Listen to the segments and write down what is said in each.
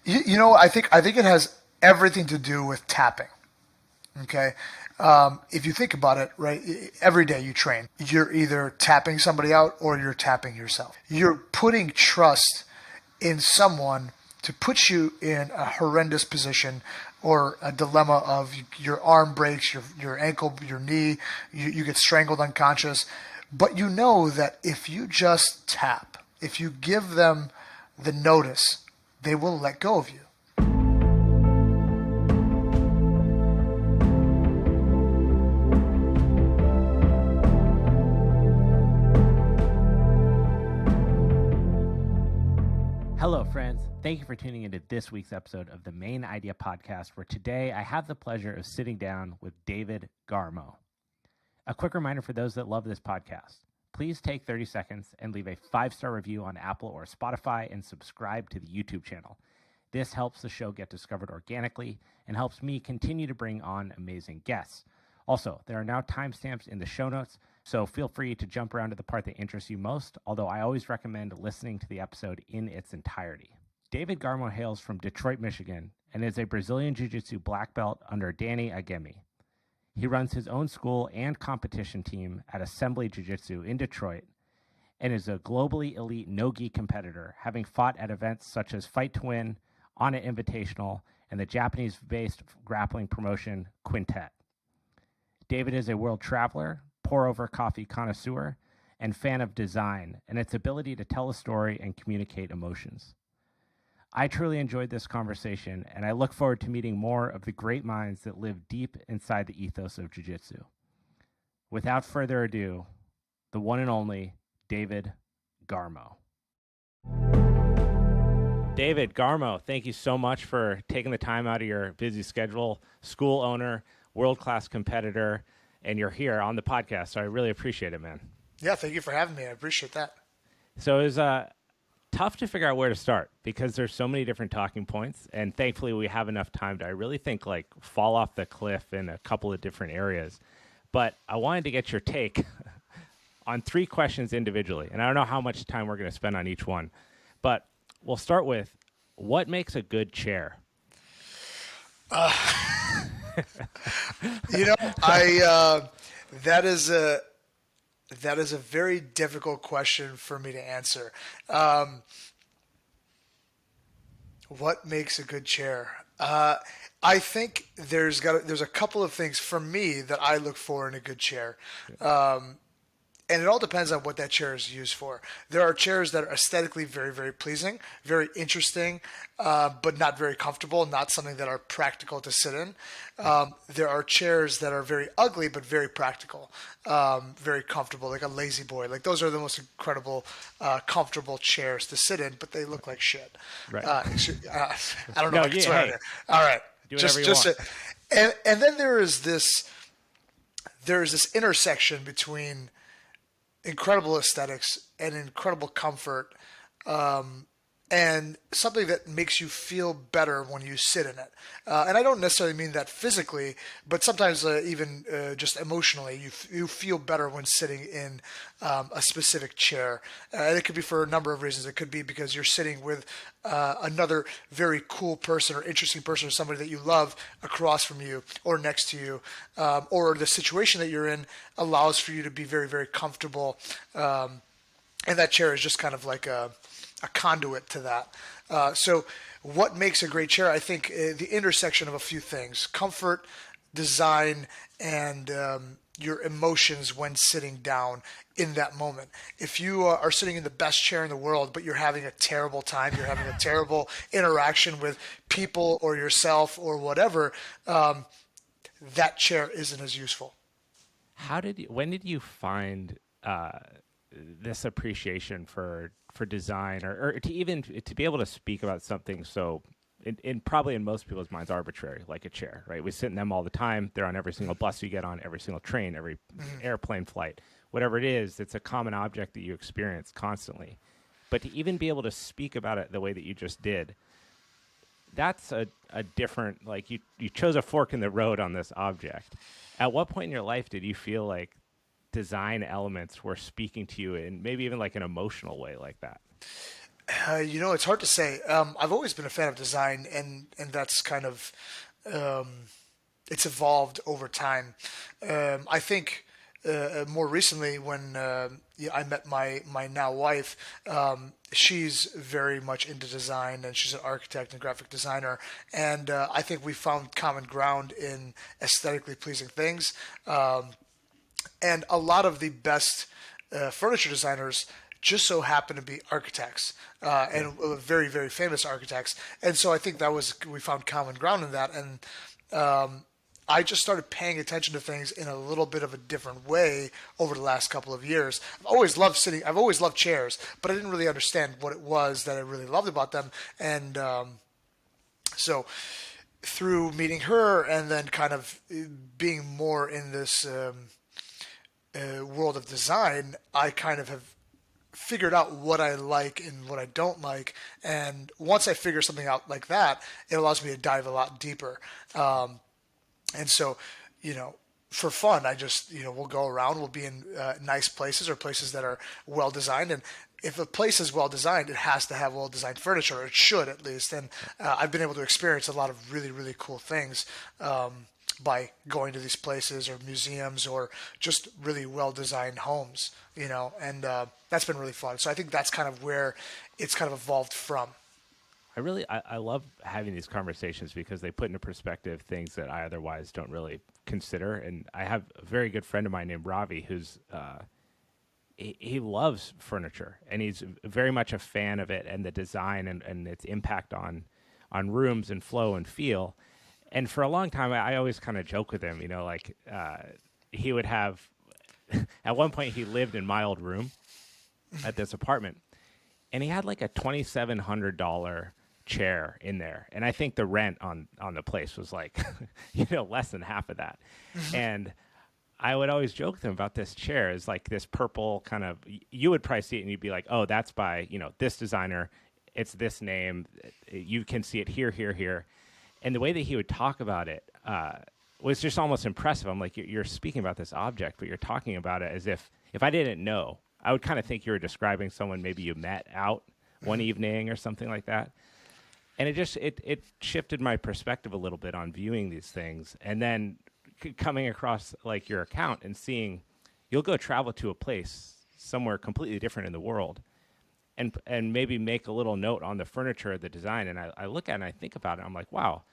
I think it has everything to do with tapping. Okay. If you think about it, right, every day you train, you're either tapping somebody out or you're tapping yourself. You're putting trust in someone to put you in a horrendous position or a dilemma of your arm breaks, your ankle, your knee, you get strangled unconscious. But you know that if you just tap, if you give them the notice, they will let go of you. Hello, friends. Thank you for tuning into this week's episode of the Mayn Idea Podcast, where today I have the pleasure of sitting down with David Garmo. A quick reminder for those that love this podcast, please take 30 seconds and leave a 5-star review on Apple or Spotify and subscribe to the YouTube channel. This helps the show get discovered organically and helps me continue to bring on amazing guests. Also, there are now timestamps in the show notes, so feel free to jump around to the part that interests you most, although I always recommend listening to the episode in its entirety. David Garmo hails from Detroit, Michigan, and is a Brazilian Jiu Jitsu black belt under Danny Agemi. He runs his own school and competition team at Assembly Jiu Jitsu in Detroit, and is a globally elite NoGi competitor, having fought at events such as Fight to Win, Onnit Invitational, and the Japanese-based grappling promotion QUINTET. David is a world traveler, pour-over coffee connoisseur, and fan of design and its ability to tell a story and communicate emotions. I truly enjoyed this conversation, and I look forward to meeting more of the great minds that live deep inside the ethos of Jiu Jitsu. Without further ado, the one and only David Garmo. David Garmo, thank you so much for taking the time out of your busy schedule, school owner, world-class competitor, and you're here on the podcast, so I really appreciate it, man. Yeah, thank you for having me. I appreciate that. So it was tough to figure out where to start because there's so many different talking points, and thankfully we have enough time to, I really think, like fall off the cliff in a couple of different areas. But I wanted to get your take on 3 questions individually, and I don't know how much time we're going to spend on each one, but we'll start with, what makes a good chair? That is a very difficult question for me to answer. What makes a good chair? I think there's a couple of things for me that I look for in a good chair. And it all depends on what that chair is used for. There are chairs that are aesthetically very, very pleasing, very interesting, but not very comfortable, not something that are practical to sit in. There are chairs that are very ugly, but very practical, very comfortable, like a lazy boy. Like those are the most incredible, comfortable chairs to sit in, but they look like shit. Right. I don't know if I can swear there. All right. Do whatever you want. And then there is this intersection between incredible aesthetics and incredible comfort, and something that makes you feel better when you sit in it. And I don't necessarily mean that physically, but sometimes even just emotionally, you feel better when sitting in a specific chair. And it could be for a number of reasons. It could be because you're sitting with another very cool person or interesting person or somebody that you love across from you or next to you, or the situation that you're in allows for you to be very, very comfortable. And that chair is just kind of like a conduit to that. So what makes a great chair? I think the intersection of a few things: comfort, design, and your emotions when sitting down in that moment. If you are sitting in the best chair in the world, but you're having a terrible time, you're having a terrible interaction with people or yourself or whatever, that chair isn't as useful. When did you find this appreciation for design, or to be able to speak about something so probably in most people's minds arbitrary, like a chair, right? We sit in them all the time. They're on every single bus you get on, every single train, every airplane flight, whatever it is. It's a common object that you experience constantly. But to even be able to speak about it the way that you just did, that's a different, like you chose a fork in the road on this object. At what point in your life did you feel like design elements were speaking to you in maybe even like an emotional way like that? It's hard to say. I've always been a fan of design, and that's kind of it's evolved over time. I think more recently when yeah, I met my now wife, she's very much into design, and she's an architect and graphic designer, and I think we found common ground in aesthetically pleasing things. And a lot of the best furniture designers just so happen to be architects Yeah. and very very famous architects, and so I think that was we found common ground in that, and I just started paying attention to things in a little bit of a different way over the last couple of years. I've always loved sitting. I've always loved chairs, but I didn't really understand what it was that I really loved about them, and so through meeting her and then kind of being more in this world of design, I kind of have figured out what I like and what I don't like. And once I figure something out like that, it allows me to dive a lot deeper. And so, you know, for fun, I just, we'll go around, we'll be in nice places or places that are well designed. And if a place is well designed, it has to have well designed furniture, or it should at least. And I've been able to experience a lot of really, really cool things by going to these places or museums or just really well designed homes, and that's been really fun. So I think that's kind of where it's kind of evolved from. I love having these conversations because they put into perspective things that I otherwise don't really consider. And I have a very good friend of mine named Ravi who's he loves furniture, and he's very much a fan of it and the design and its impact on rooms and flow and feel. And for a long time, I always kind of joke with him, he would have at one point he lived in my old room at this apartment, and he had like a $2,700 chair in there, and I think the rent on the place was like less than half of that. And I would always joke with him about this chair is like this purple kind of, you would probably see it and you'd be like, oh, that's by this designer, it's this name, you can see it here, here, here. And the way that he would talk about it was just almost impressive. I'm like, you're speaking about this object, but you're talking about it as if I didn't know, I would kind of think you were describing someone maybe you met out one evening or something like that. And it shifted my perspective a little bit on viewing these things. And then coming across like your account and seeing you'll go travel to a place somewhere completely different in the world and maybe make a little note on the furniture, the design. And I look at it and I think about it. I'm like, wow,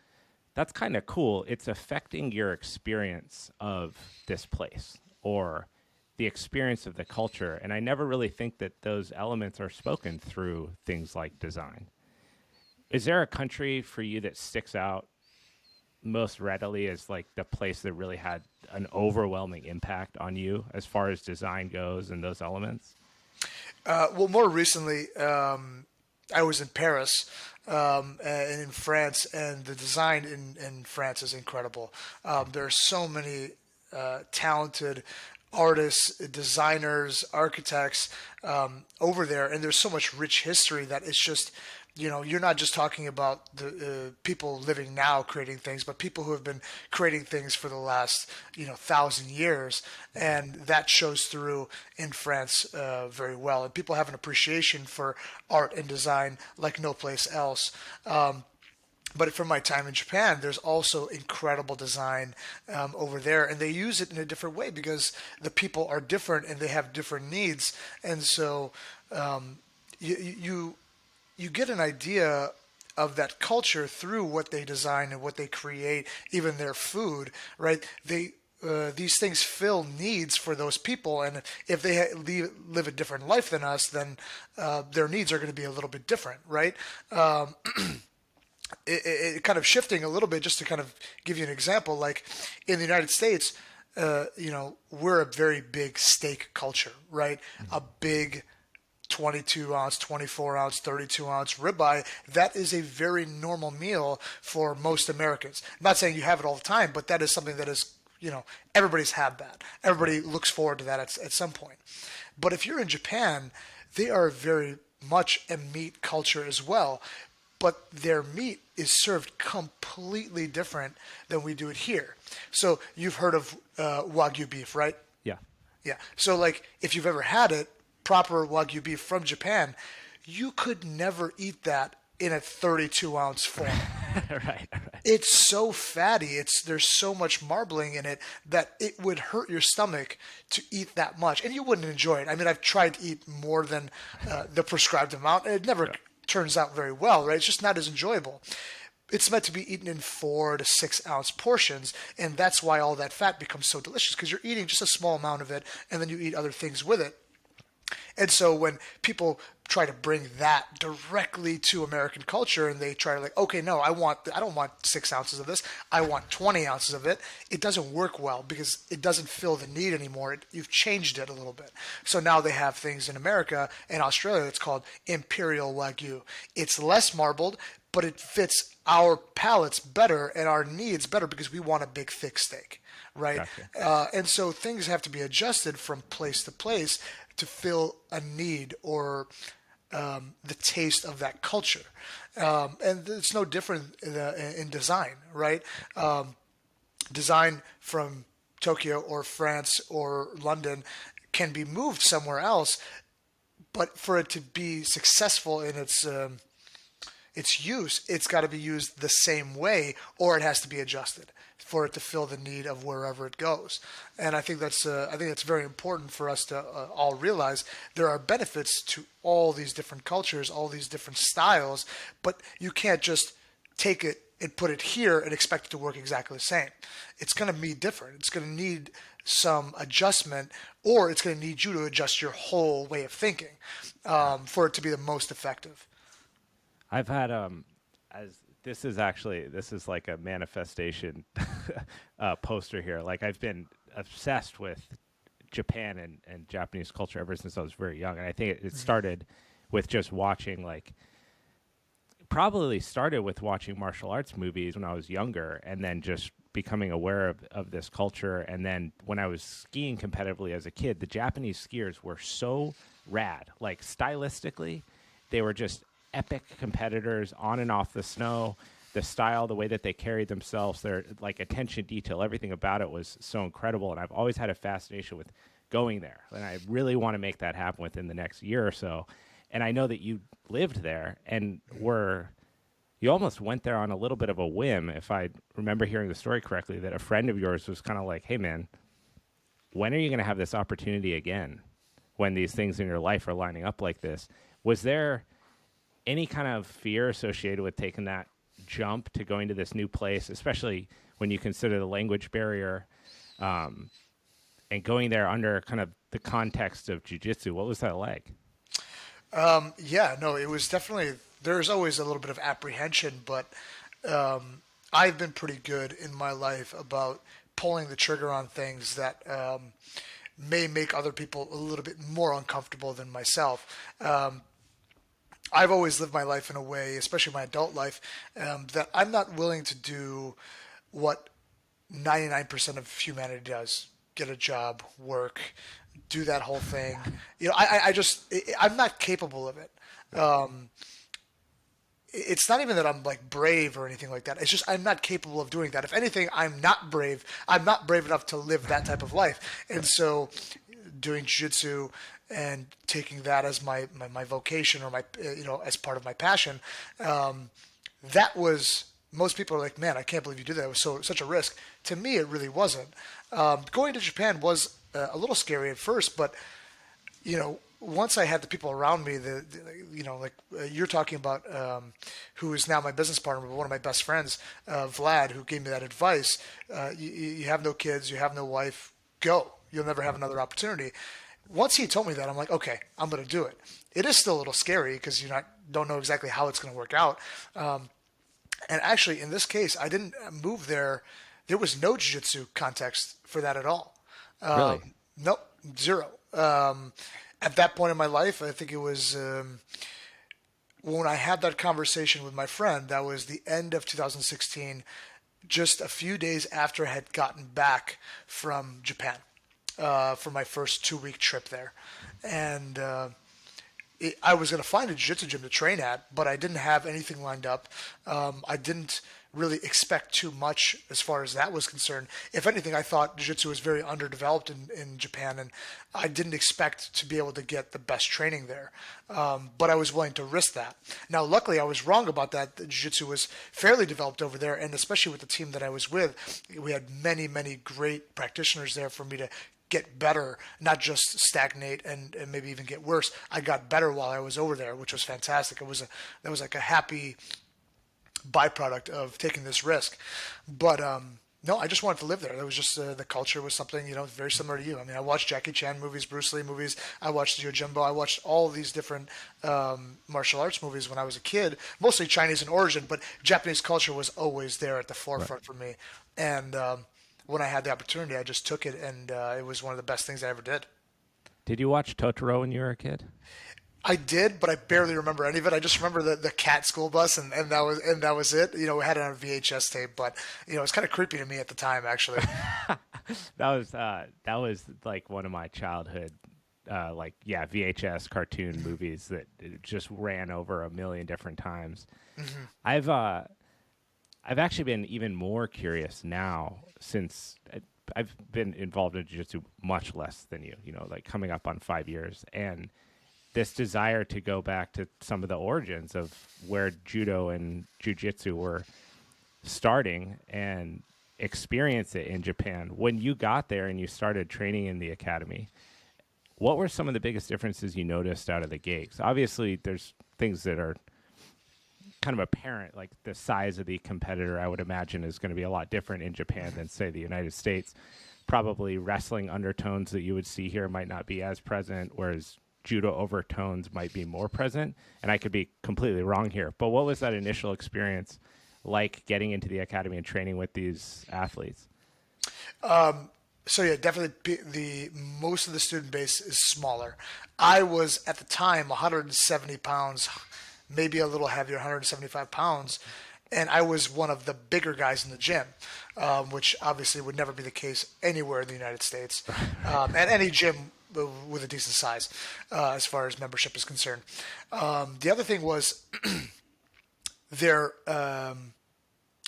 that's kind of cool. It's affecting your experience of this place or the experience of the culture. And I never really think that those elements are spoken through things like design. Is there a country for you that sticks out most readily as like the place that really had an overwhelming impact on you as far as design goes and those elements? Well, more recently, I was in Paris and in France, and the design in France is incredible. There are so many talented artists, designers, architects over there, and there's so much rich history that it's just, you're not just talking about the people living now creating things, but people who have been creating things for the last, 1,000 years, and that shows through in France very well. And people have an appreciation for art and design like no place else. But from my time in Japan, there's also incredible design over there, and they use it in a different way because the people are different and they have different needs, and so you you get an idea of that culture through what they design and what they create, even their food, right? These things fill needs for those people, and if they live a different life than us, then their needs are going to be a little bit different, right? It kind of shifting a little bit, just to kind of give you an example, like in the United States, we're a very big steak culture, right? A big 22 ounce, 24 ounce, 32 ounce ribeye, that is a very normal meal for most Americans. I'm not saying you have it all the time, but that is something that is, everybody's had that. Everybody looks forward to that at some point. But if you're in Japan, they are very much a meat culture as well. But their meat is served completely different than we do it here. So you've heard of Wagyu beef, right? Yeah. Yeah. So like if you've ever had it, proper Wagyu beef from Japan, you could never eat that in a 32-ounce form. Right. It's so fatty. There's so much marbling in it that it would hurt your stomach to eat that much, and you wouldn't enjoy it. I mean, I've tried to eat more than the prescribed amount, and it never turns out very well, right? It's just not as enjoyable. It's meant to be eaten in 4 to 6 ounce portions, and that's why all that fat becomes so delicious, because you're eating just a small amount of it, and then you eat other things with it. And so when people try to bring that directly to American culture and they try to like, okay, no, I don't want 6 ounces of this. I want 20 ounces of it. It doesn't work well because it doesn't fill the need anymore. You've changed it a little bit. So now they have things in America and Australia that's called Imperial Wagyu. It's less marbled, but it fits our palates better and our needs better because we want a big, thick steak, right? Gotcha. And so things have to be adjusted from place to place to fill a need or the taste of that culture. And it's no different in design, right? Design from Tokyo or France or London can be moved somewhere else, but for it to be successful in its use, it's got to be used the same way, or it has to be adjusted for it to fill the need of wherever it goes. And I think that's very important for us to all realize there are benefits to all these different cultures, all these different styles, but you can't just take it and put it here and expect it to work exactly the same. It's going to be different. It's going to need some adjustment, or it's going to need you to adjust your whole way of thinking for it to be the most effective. I've had as this is like a manifestation poster here. Like I've been obsessed with Japan and Japanese culture ever since I was very young, and I think it started with just watching probably started with watching martial arts movies when I was younger, and then just becoming aware of this culture. And then when I was skiing competitively as a kid, the Japanese skiers were so rad. Like stylistically, they were just epic competitors on and off the snow. The style, the way that they carried themselves, their like attention detail, everything about it was so incredible. And I've always had a fascination with going there, and I really want to make that happen within the next year or so. And I know that you lived there and you almost went there on a little bit of a whim, if I remember hearing the story correctly, that a friend of yours was kind of like, hey man, when are you going to have this opportunity again when these things in your life are lining up like this? Was there any kind of fear associated with taking that jump to going to this new place, especially when you consider the language barrier and going there under kind of the context of jiu-jitsu? What was that like? Yeah, no, it was definitely, there's always a little bit of apprehension, but I've been pretty good in my life about pulling the trigger on things that may make other people a little bit more uncomfortable than myself. I've always lived my life in a way, especially my adult life, that I'm not willing to do what 99% of humanity does. Get a job, work, do that whole thing. I'm not capable of it. It's not even that I'm like brave or anything like that. It's just I'm not capable of doing that. If anything, I'm not brave. I'm not brave enough to live that type of life. And so doing jiu-jitsu and taking that as my vocation or as part of my passion, that was, most people are like, man, I can't believe you did that. It was such a risk. To me, it really wasn't. Going to Japan was a little scary at first, but once I had the people around me, you're talking about, who is now my business partner, but one of my best friends, Vlad, who gave me that advice. You have no kids, you have no wife, go. You'll never have another opportunity. Once he told me that, I'm like, okay, I'm going to do it. It is still a little scary because you don't know exactly how it's going to work out. And actually, in this case, I didn't move there. There was no jiu-jitsu context for that at all. Really? Nope, zero. At that point in my life, I think it was when I had that conversation with my friend. That was the end of 2016, just a few days after I had gotten back from Japan for my first 2-week trip there. And I was going to find a jiu-jitsu gym to train at, but I didn't have anything lined up. I didn't really expect too much as far as that was concerned. If anything, I thought jiu-jitsu was very underdeveloped in Japan, and I didn't expect to be able to get the best training there. But I was willing to risk that. Now, luckily, I was wrong about that. The jiu-jitsu was fairly developed over there, and especially with the team that I was with, we had many, many great practitioners there for me to get better, not just stagnate and maybe even get worse. I got better while I was over there, which was fantastic. That was like a happy byproduct of taking this risk. But no, I just wanted to live there. That was just the culture was something, very similar to you. I mean, I watched Jackie Chan movies, Bruce Lee movies. I watched Yojimbo. I watched all these different martial arts movies when I was a kid, mostly Chinese in origin, but Japanese culture was always there at the forefront for me. And when I had the opportunity, I just took it, and it was one of the best things I ever did. Did you watch Totoro when you were a kid? I did, but I barely remember any of it. I just remember the cat school bus, and that was it. We had it on VHS tape, but it was kind of creepy to me at the time, actually. That was like one of my childhood, VHS cartoon movies that it just ran over a million different times. Mm-hmm. I've actually been even more curious now since I've been involved in jiu-jitsu much less than you, like coming up on 5 years. And this desire to go back to some of the origins of where judo and jiu-jitsu were starting and experience it in Japan. When you got there and you started training in the academy, what were some of the biggest differences you noticed out of the gates? Obviously, there's things that are kind of apparent, like the size of the competitor, I would imagine, is going to be a lot different in Japan than, say, the United States. Probably wrestling undertones that you would see here might not be as present, whereas judo overtones might be more present. And I could be completely wrong here. But what was that initial experience like getting into the academy and training with these athletes? So yeah, definitely the most of the student base is smaller. I was at the time 170 pounds, maybe a little heavier, 175 pounds, and I was one of the bigger guys in the gym, which obviously would never be the case anywhere in the United States, and any gym with a decent size as far as membership is concerned. The other thing was their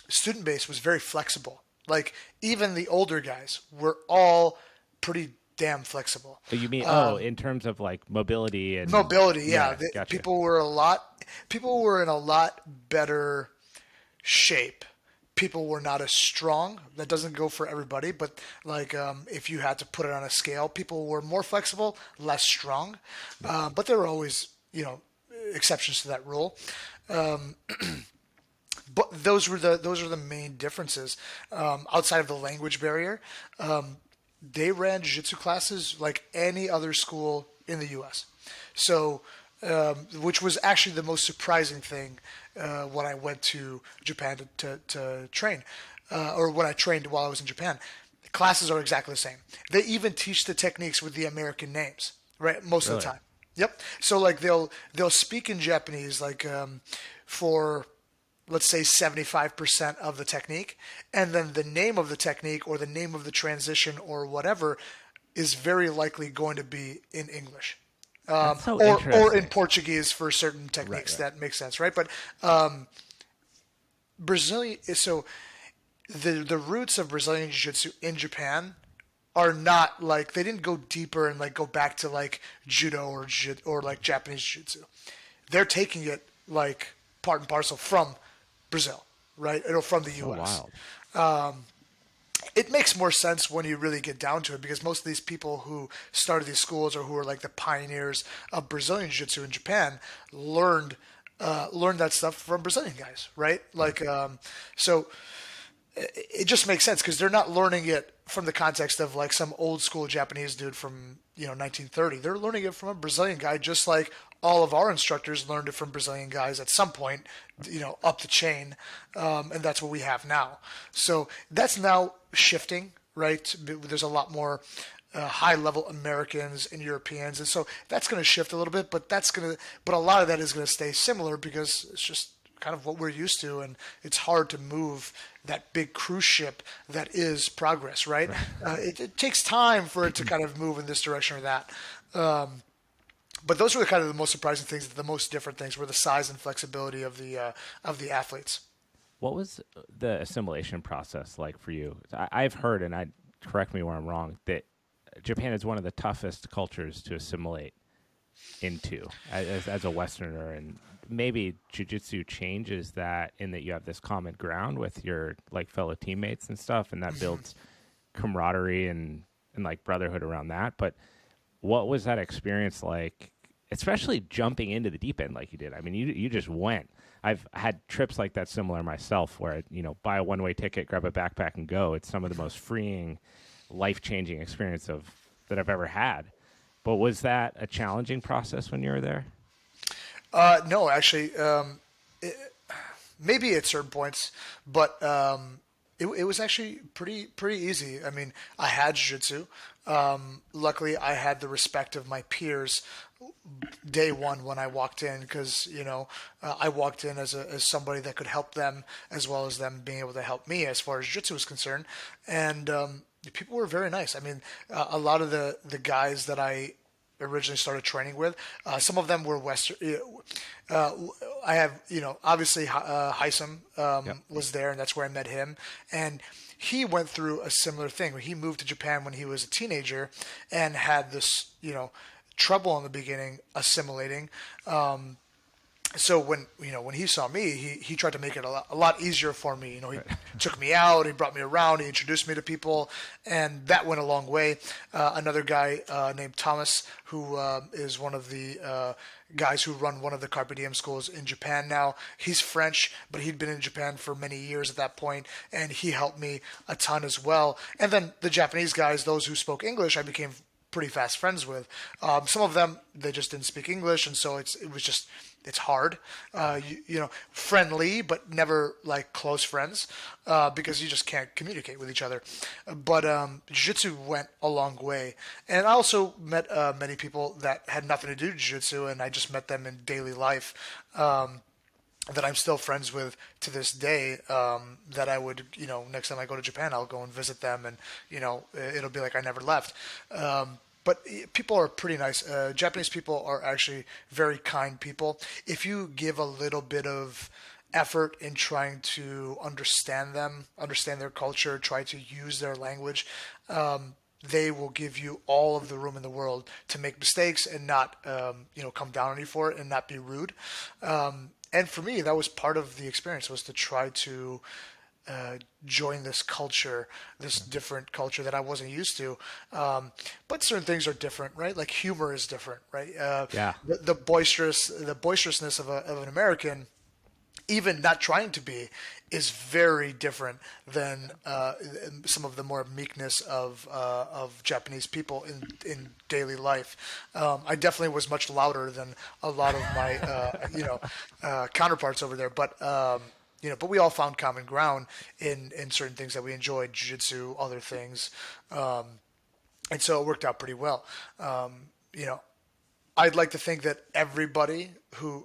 student base was very flexible. Like, even the older guys were all pretty damn flexible. So you mean, in terms of like mobility and mobility? Yeah, gotcha. People were in a lot better shape. People were not as strong. That doesn't go for everybody, but like if you had to put it on a scale, people were more flexible, less strong. But there were always, exceptions to that rule. But those were the main differences. Outside of the language barrier, they ran jiu-jitsu classes like any other school in the U.S. So, which was actually the most surprising thing when I went to Japan to train, or when I trained while I was in Japan. The classes are exactly the same. They even teach the techniques with the American names, right? Most of the time. Yep. So like they'll speak in Japanese like for, let's say, 75% of the technique, and then the name of the technique or the name of the transition or whatever is very likely going to be in English. Or in Portuguese for certain techniques. Right. That makes sense, right? But Brazilian, so the roots of Brazilian Jiu-Jitsu in Japan are not like, they didn't go deeper and like go back to like judo or like Japanese Jiu-Jitsu. They're taking it like part and parcel from Brazil, right? Or from the U.S. Wild. It makes more sense when you really get down to it, because most of these people who started these schools or who are like the pioneers of Brazilian Jiu-Jitsu in Japan learned that stuff from Brazilian guys, right? Like, so it just makes sense because they're not learning it from the context of like some old school Japanese dude from 1930. They're learning it from a Brazilian guy, just like all of our instructors learned it from Brazilian guys at some point, up the chain, and that's what we have now. So that's now shifting, right? There's a lot more high-level Americans and Europeans, and so that's going to shift a little bit. But a lot of that is going to stay similar because it's just kind of what we're used to, and it's hard to move that big cruise ship that is progress, right? It takes time for it to kind of move in this direction or that. But those were the kind of the most surprising things. The most different things were the size and flexibility of the athletes. What was the assimilation process like for you? I've heard, and I correct me where I'm wrong, that Japan is one of the toughest cultures to assimilate into as a Westerner, and maybe jiu-jitsu changes that in that you have this common ground with your like fellow teammates and stuff, and that builds camaraderie and like brotherhood around that. But what was that experience like, especially jumping into the deep end like you did? I mean, you just went. I've had trips like that similar myself where, buy a one-way ticket, grab a backpack and go. It's some of the most freeing, life-changing experience that I've ever had. But was that a challenging process when you were there? No, actually, maybe at certain points, but it was actually pretty easy. I mean, I had jiu-jitsu. Luckily, I had the respect of my peers day one when I walked in because I walked in as somebody that could help them as well as them being able to help me as far as jiu-jitsu was concerned, and people were very nice. I mean, a lot of the guys that I originally started training with. Some of them were Western. I have, obviously Heisam Yep. was there, and that's where I met him. And he went through a similar thing. He moved to Japan when he was a teenager and had this, trouble in the beginning assimilating. So when he saw me, he tried to make it a lot easier for me. He took me out, he brought me around, he introduced me to people, and that went a long way. Another guy named Thomas, who is one of the guys who run one of the Carpe Diem schools in Japan now. He's French, but he'd been in Japan for many years at that point, and he helped me a ton as well. And then the Japanese guys, those who spoke English, I became pretty fast friends with. Some of them, they just didn't speak English, and so it's hard, friendly, but never like close friends, because you just can't communicate with each other. But jiu-jitsu went a long way. And I also met many people that had nothing to do with jiu-jitsu, and I just met them in daily life. That I'm still friends with to this day, that I would, next time I go to Japan, I'll go and visit them, and, it'll be like I never left. But people are pretty nice. Japanese people are actually very kind people. If you give a little bit of effort in trying to understand them, understand their culture, try to use their language, they will give you all of the room in the world to make mistakes and not, come down on you for it and not be rude. And for me, that was part of the experience, was to try to join this culture, this different culture that I wasn't used to. But certain things are different, right? Like humor is different, right? Yeah. The boisterousness of an American, even not trying to be, is very different than some of the more meekness of Japanese people in daily life. I definitely was much louder than a lot of my counterparts over there, but we all found common ground in certain things that we enjoyed, jiu-jitsu, other things, and so it worked out pretty well. I'd like to think that everybody who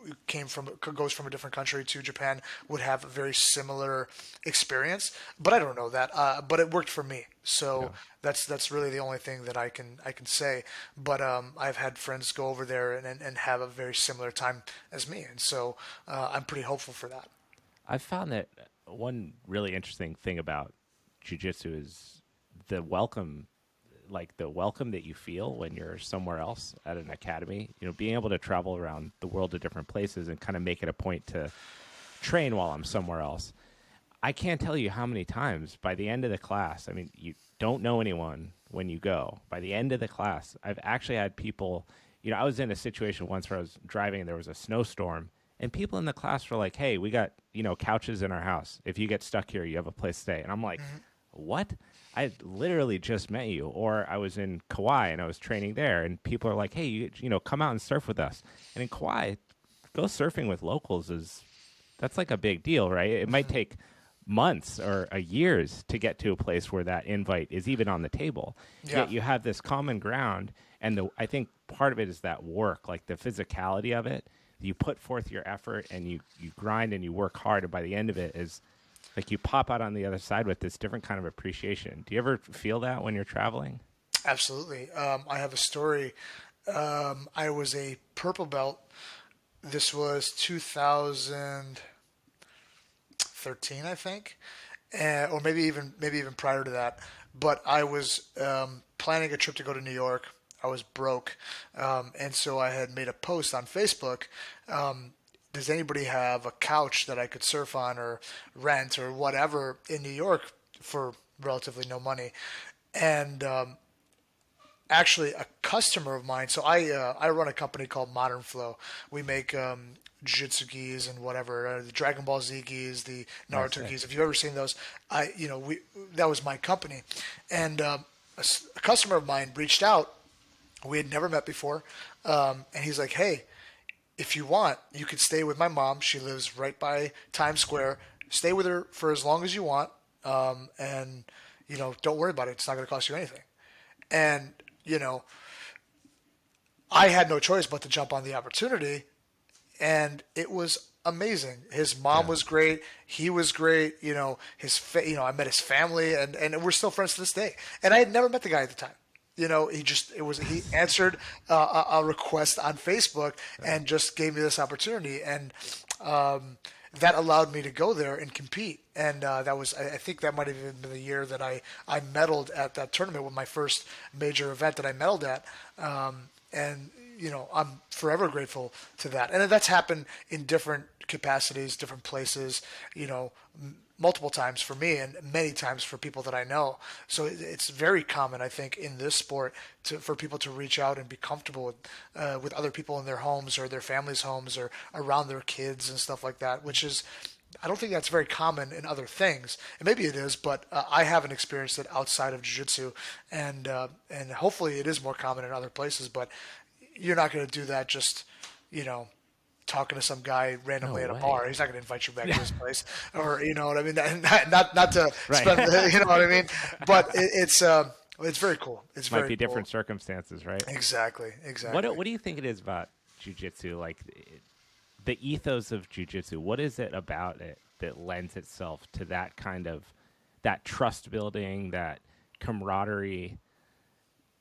goes from a different country to Japan would have a very similar experience, but I don't know that. But it worked for me, so Yeah. that's really the only thing that I can say. But I've had friends go over there and have a very similar time as me, and so I'm pretty hopeful for that. I've found that one really interesting thing about jujitsu is the welcome, like the welcome that you feel when you're somewhere else at an academy. Being able to travel around the world to different places and kind of make it a point to train while I'm somewhere else. I can't tell you how many times by the end of the class, I mean, you don't know anyone when you go. By the end of the class, I've actually had people, I was in a situation once where I was driving and there was a snowstorm. And people in the class were like, "Hey, we got, couches in our house. If you get stuck here, you have a place to stay." And I'm like, "What? I literally just met you." Or I was in Kauai and I was training there, and people are like, "Hey, come out and surf with us." And in Kauai, go surfing with locals that's like a big deal, right? It might take months or years to get to a place where that invite is even on the table. Yeah. Yet you have this common ground, and I think part of it is that work, like the physicality of it. You put forth your effort and you grind and you work hard, and by the end of it is like you pop out on the other side with this different kind of appreciation. Do you ever feel that when you're traveling? Absolutely. I have a story I was a purple belt. This was 2013, I think, or maybe even prior to that. But I was planning a trip to go to New York. I was broke, and so I had made a post on Facebook. Does anybody have a couch that I could surf on or rent or whatever in New York for relatively no money? And actually, a customer of mine. So I run a company called Modern Flow. We make Jiu-Jitsu gis and whatever, the Dragon Ball Z gis, the Oh, Naruto sick. gis. If you've ever seen those, we that was my company, and a customer of mine reached out. We had never met before, and he's like, "Hey, if you want, you could stay with my mom. She lives right by Times Square. Stay with her for as long as you want, and don't worry about it. It's not going to cost you anything." And you know, I had no choice but to jump on the opportunity, and it was amazing. His mom Yeah. was great. He was great. I met his family, and we're still friends to this day. And I had never met the guy at the time. He answered a request on Facebook and just gave me this opportunity, and that allowed me to go there and compete. And I think that might have even been the year that I medaled at that tournament, with my first major event that I medaled at. And I'm forever grateful to that. And that's happened in different capacities, different places, multiple times for me and many times for people that I know. So it's very common, I think, in this sport for people to reach out and be comfortable with other people in their homes or their families' homes or around their kids and stuff like that, which is, I don't think that's very common in other things. And maybe it is, but I haven't experienced it outside of jiu-jitsu, and hopefully it is more common in other places. But you're not going to do that just, you know, talking to some guy No randomly at a bar. way. He's not going to invite you back to Yeah. his place, or you know what I mean. Not to Right. spend, you know what I mean. But it's very cool. It's Might very be cool. different circumstances, right? Exactly, What exactly. What do you think it is about jujitsu? Like the ethos of jujitsu. What is it about it that lends itself to that kind of that trust building, that camaraderie?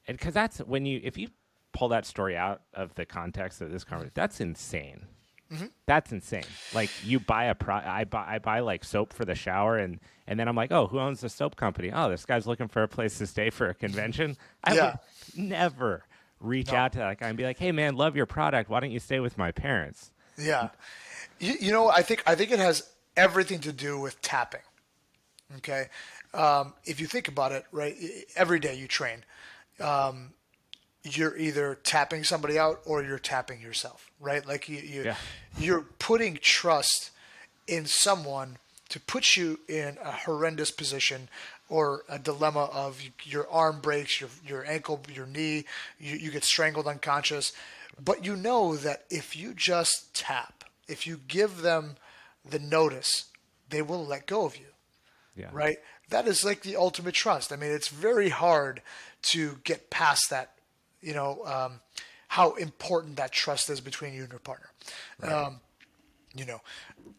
And because that's when if you pull that story out of the context of this conversation, that's insane. Hmm. That's insane. Like you buy I buy like soap for the shower, and then I'm like, oh, who owns the soap company? Oh, this guy's looking for a place to stay for a convention. I Yeah. would never reach No. out to that guy and be like, hey man, love your product. Why don't you stay with my parents? Yeah. I think it has everything to do with tapping. Okay. If you think about it, right, every day you train, you're either tapping somebody out or you're tapping yourself, right? Like Yeah. you're putting trust in someone to put you in a horrendous position or a dilemma of your arm breaks, your ankle, your knee, you get strangled unconscious. But you know that if you just tap, if you give them the notice, they will let go of you, Yeah. right? That is like the ultimate trust. I mean, it's very hard to get past that, how important that trust is between you and your partner. Right. You know,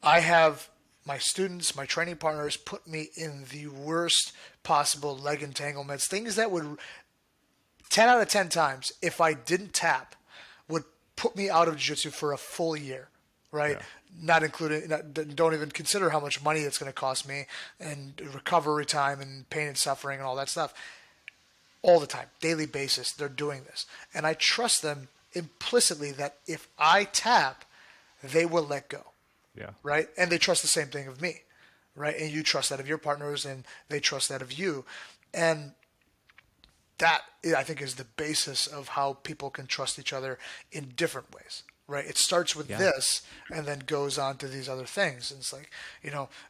I have my students, my training partners put me in the worst possible leg entanglements, things that would 10 out of 10 times, if I didn't tap, would put me out of jiu-jitsu for a full year, right? Yeah. Not including, don't even consider how much money it's going to cost me and recovery time and pain and suffering and all that stuff. All the time, daily basis, they're doing this. And I trust them implicitly that if I tap, they will let go, Yeah. right? And they trust the same thing of me, right? And you trust that of your partners and they trust that of you. And that, I think, is the basis of how people can trust each other in different ways, right? It starts with Yeah. this and then goes on to these other things. And it's like,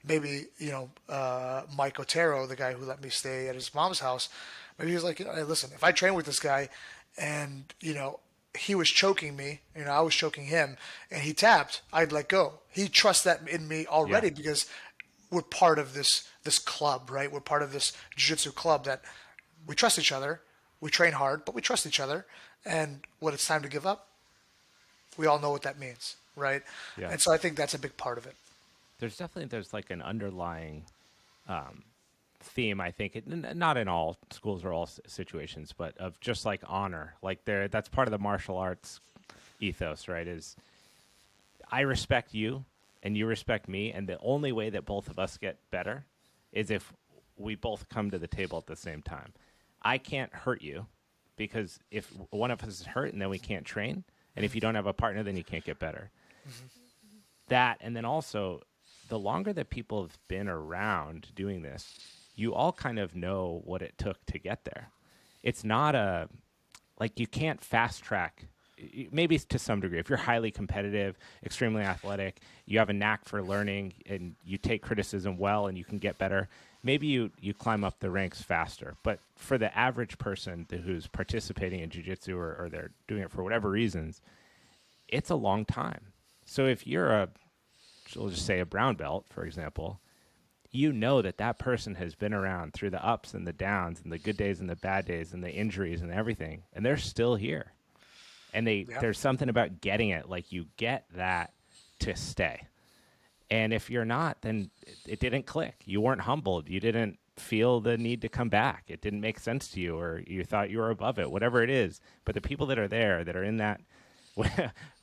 maybe, Mike Otero, the guy who let me stay at his mom's house, maybe he was like, hey, listen, if I train with this guy and, he was choking me, I was choking him, and he tapped, I'd let go. He trusts that in me Yeah. already because we're part of this club, right? We're part of this jiu-jitsu club that we trust each other. We train hard, but we trust each other. And when it's time to give up, we all know what that means, right? Yeah. And so I think that's a big part of it. There's like an underlying theme, I think, not in all schools or all situations, but of just like honor. Like that's part of the martial arts ethos, right? Is I respect you and you respect me, and the only way that both of us get better is if we both come to the table at the same time. I can't hurt you because if one of us is hurt, and then we can't train, and if you don't have a partner, then you can't get better. Mm-hmm. That, and then also, the longer that people have been around doing this, you all kind of know what it took to get there. It's not like you can't fast track, maybe to some degree. If you're highly competitive, extremely athletic, you have a knack for learning, and you take criticism well and you can get better, maybe you climb up the ranks faster. But for the average person who's participating in jiu-jitsu or they're doing it for whatever reasons, it's a long time. So if you're we'll just say a brown belt, for example, you know that person has been around through the ups and the downs and the good days and the bad days and the injuries and everything, and they're still here. And there's something about getting it, like you get that to stay. And if you're not, then it didn't click. You weren't humbled. You didn't feel the need to come back. It didn't make sense to you, or you thought you were above it, whatever it is. But the people that are there, that are in that,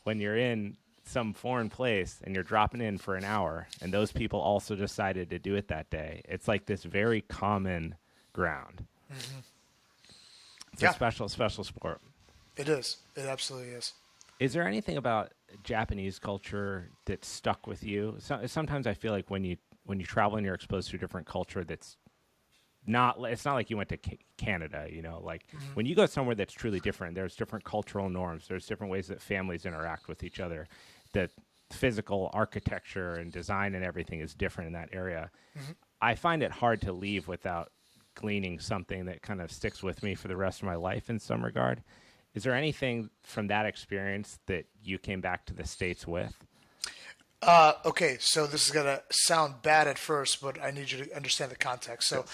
when you're in some foreign place and you're dropping in for an hour, and those people also decided to do it that day, it's like this very common ground. Mm-hmm. It's a special sport. It is. It absolutely is. Is there anything about Japanese culture that stuck with you? Sometimes I feel like when you travel and you're exposed to a different culture, it's not like you went to Canada, like when you go somewhere that's truly different, there's different cultural norms. There's different ways that families interact with each other. The physical architecture and design and everything is different in that area. Mm-hmm. I find it hard to leave without gleaning something that kind of sticks with me for the rest of my life in some regard. Is there anything from that experience that you came back to the States with? Okay, so this is going to sound bad at first, but I need you to understand the context. So,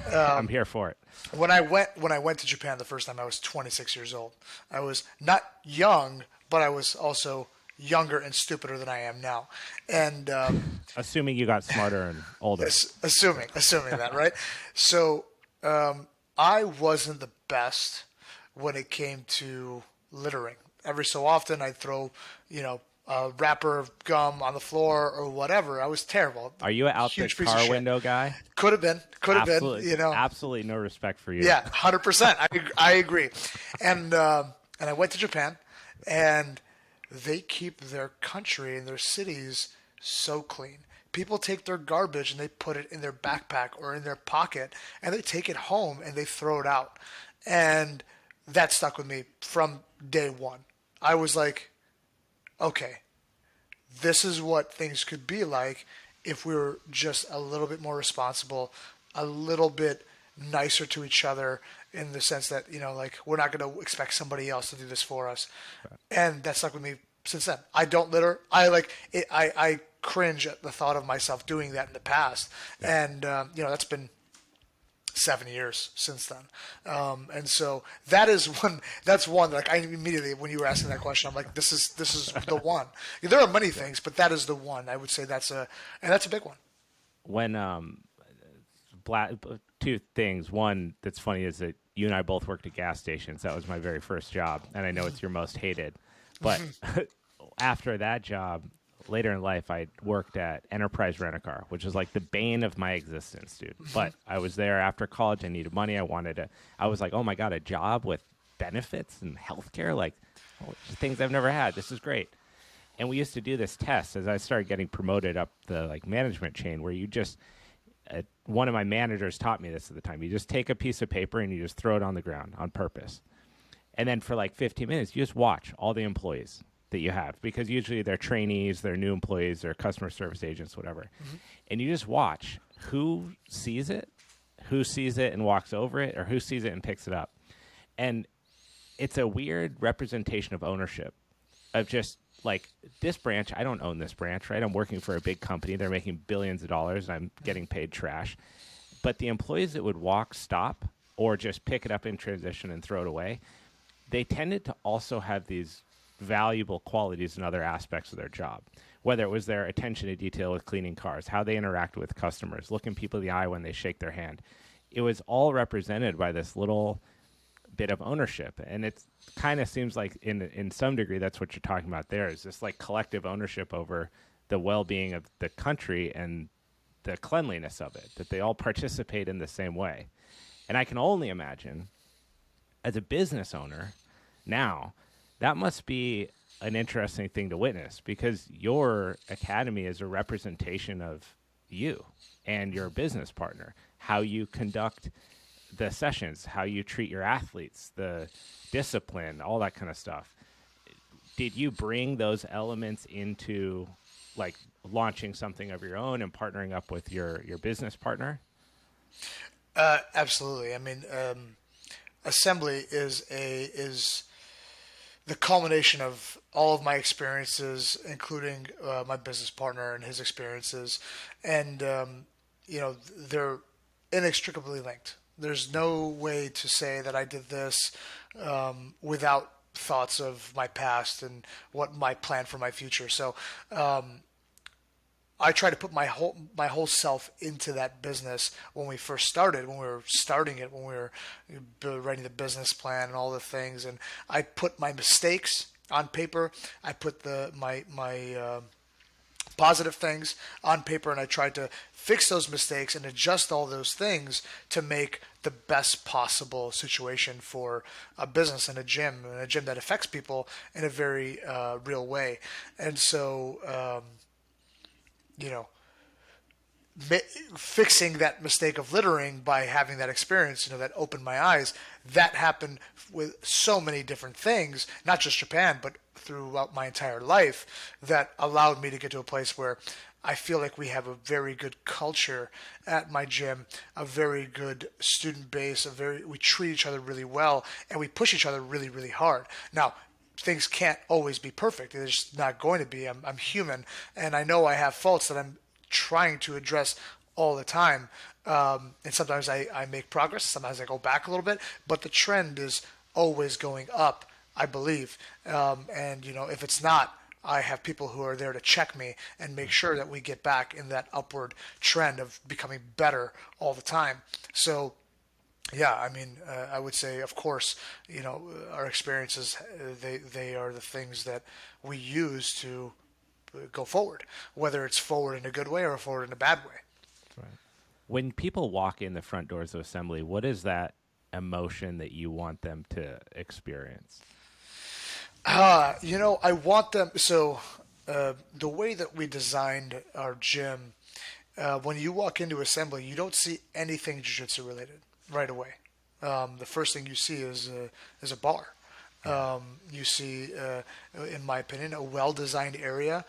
I'm here for it. When I went to Japan the first time, I was 26 years old. I was not young, but I was also younger and stupider than I am now. And assuming you got smarter and older. Assuming that, right? So I wasn't the best when it came to littering. Every so often, I'd throw, a wrapper of gum on the floor or whatever. I was terrible. Are you an out the car window guy? Could have been. Absolutely no respect for you. Yeah, 100%. I agree. And I went to Japan, and they keep their country and their cities so clean. People take their garbage and they put it in their backpack or in their pocket, and they take it home and they throw it out. And that stuck with me from day one. I was like, okay, this is what things could be like if we were just a little bit more responsible, a little bit nicer to each other, in the sense that, like, we're not going to expect somebody else to do this for us. Right. And that stuck with me since then. I don't litter. I cringe at the thought of myself doing that in the past. Yeah. And, that's been 7 years since then. And so that's one that I immediately, when you were asking that question, I'm like, this is the one. There are many things, but that is the one. I would say that's a big one. When, two things. One that's funny is that you and I both worked at gas stations. That was my very first job. And I know it's your most hated, but after that job, later in life, I worked at Enterprise Rent-A-Car, which was like the bane of my existence, dude. But I was there after college. I needed money. I was like, oh my God, a job with benefits and healthcare, like things I've never had. This is great. And we used to do this test as I started getting promoted up the management chain, where you just, one of my managers taught me this at the time. You just take a piece of paper and you just throw it on the ground on purpose. And then for like 15 minutes, you just watch all the employees that you have, because usually they're trainees, they're new employees, they're customer service agents, whatever. Mm-hmm. And you just watch who sees it and walks over it, or who sees it and picks it up. And it's a weird representation of ownership, of just like, this branch, I don't own this branch, right? I'm working for a big company. They're making billions of dollars, and I'm getting paid trash. But the employees that would stop, or just pick it up in transition and throw it away, they tended to also have these valuable qualities in other aspects of their job, whether it was their attention to detail with cleaning cars, how they interact with customers, looking people in the eye when they shake their hand. It was all represented by this little bit of ownership. And it kind of seems like in some degree, that's what you're talking about there, is this like collective ownership over the well-being of the country and the cleanliness of it, that they all participate in the same way. And I can only imagine, as a business owner now, that must be an interesting thing to witness, because your academy is a representation of you and your business partner, how you conduct the sessions, how you treat your athletes, the discipline, all that kind of stuff. Did you bring those elements into like launching something of your own and partnering up with your business partner? Absolutely. I mean, Assembly is the culmination of all of my experiences, including my business partner and his experiences, and they're inextricably linked. There's no way to say that I did this without thoughts of my past and what my plan for my future. So I try to put my whole self into that business when we first started, when we were starting it, when we were writing the business plan and all the things. And I put my mistakes on paper. I put my positive things on paper, and I tried to fix those mistakes and adjust all those things to make the best possible situation for a business and a gym that affects people in a very real way. And so, you know, fixing that mistake of littering by having that experience, that opened my eyes. That happened with so many different things, not just Japan, but throughout my entire life, that allowed me to get to a place where I feel like we have a very good culture at my gym, a very good student base, we treat each other really well, and we push each other really, really hard. Now, things can't always be perfect. They're just not going to be. I'm human, and I know I have faults that I'm trying to address all the time. And sometimes I make progress, sometimes I go back a little bit, but the trend is always going up, I believe. And if it's not, I have people who are there to check me and make sure that we get back in that upward trend of becoming better all the time. So yeah, I mean, I would say, of course, our experiences, they are the things that we use to go forward, whether it's forward in a good way or forward in a bad way. Right. When people walk in the front doors of Assembly, what is that emotion that you want them to experience? I want them. So, the way that we designed our gym, when you walk into Assembly, you don't see anything jiu-jitsu related right away. The first thing you see is a bar. You see, in my opinion, a well-designed area,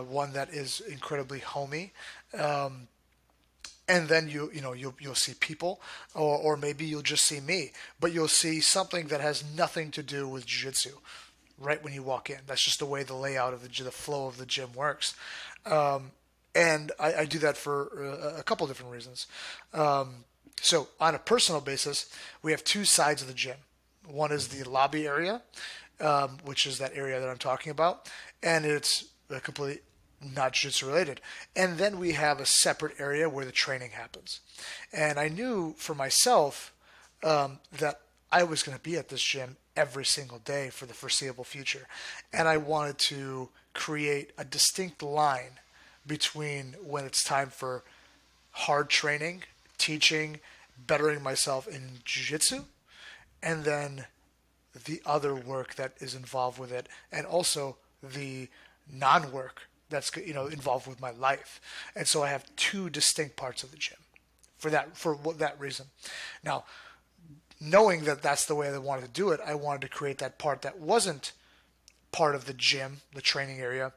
one that is incredibly homey. And then you'll see people, or maybe you'll just see me, but you'll see something that has nothing to do with jiu-jitsu right when you walk in. That's just the way the layout of the flow of the gym works. And I do that for a couple different reasons. So on a personal basis, we have two sides of the gym. One is the lobby area, which is that area that I'm talking about, and it's completely not jiu-jitsu related. And then we have a separate area where the training happens. And I knew for myself that I was going to be at this gym every single day for the foreseeable future. And I wanted to create a distinct line between when it's time for hard training, teaching, bettering myself in jiu-jitsu, and then the other work that is involved with it, and also the non-work that's involved with my life. And so I have two distinct parts of the gym for that reason. Now, knowing that that's the way I wanted to do it, I wanted to create that part that wasn't part of the gym, the training area,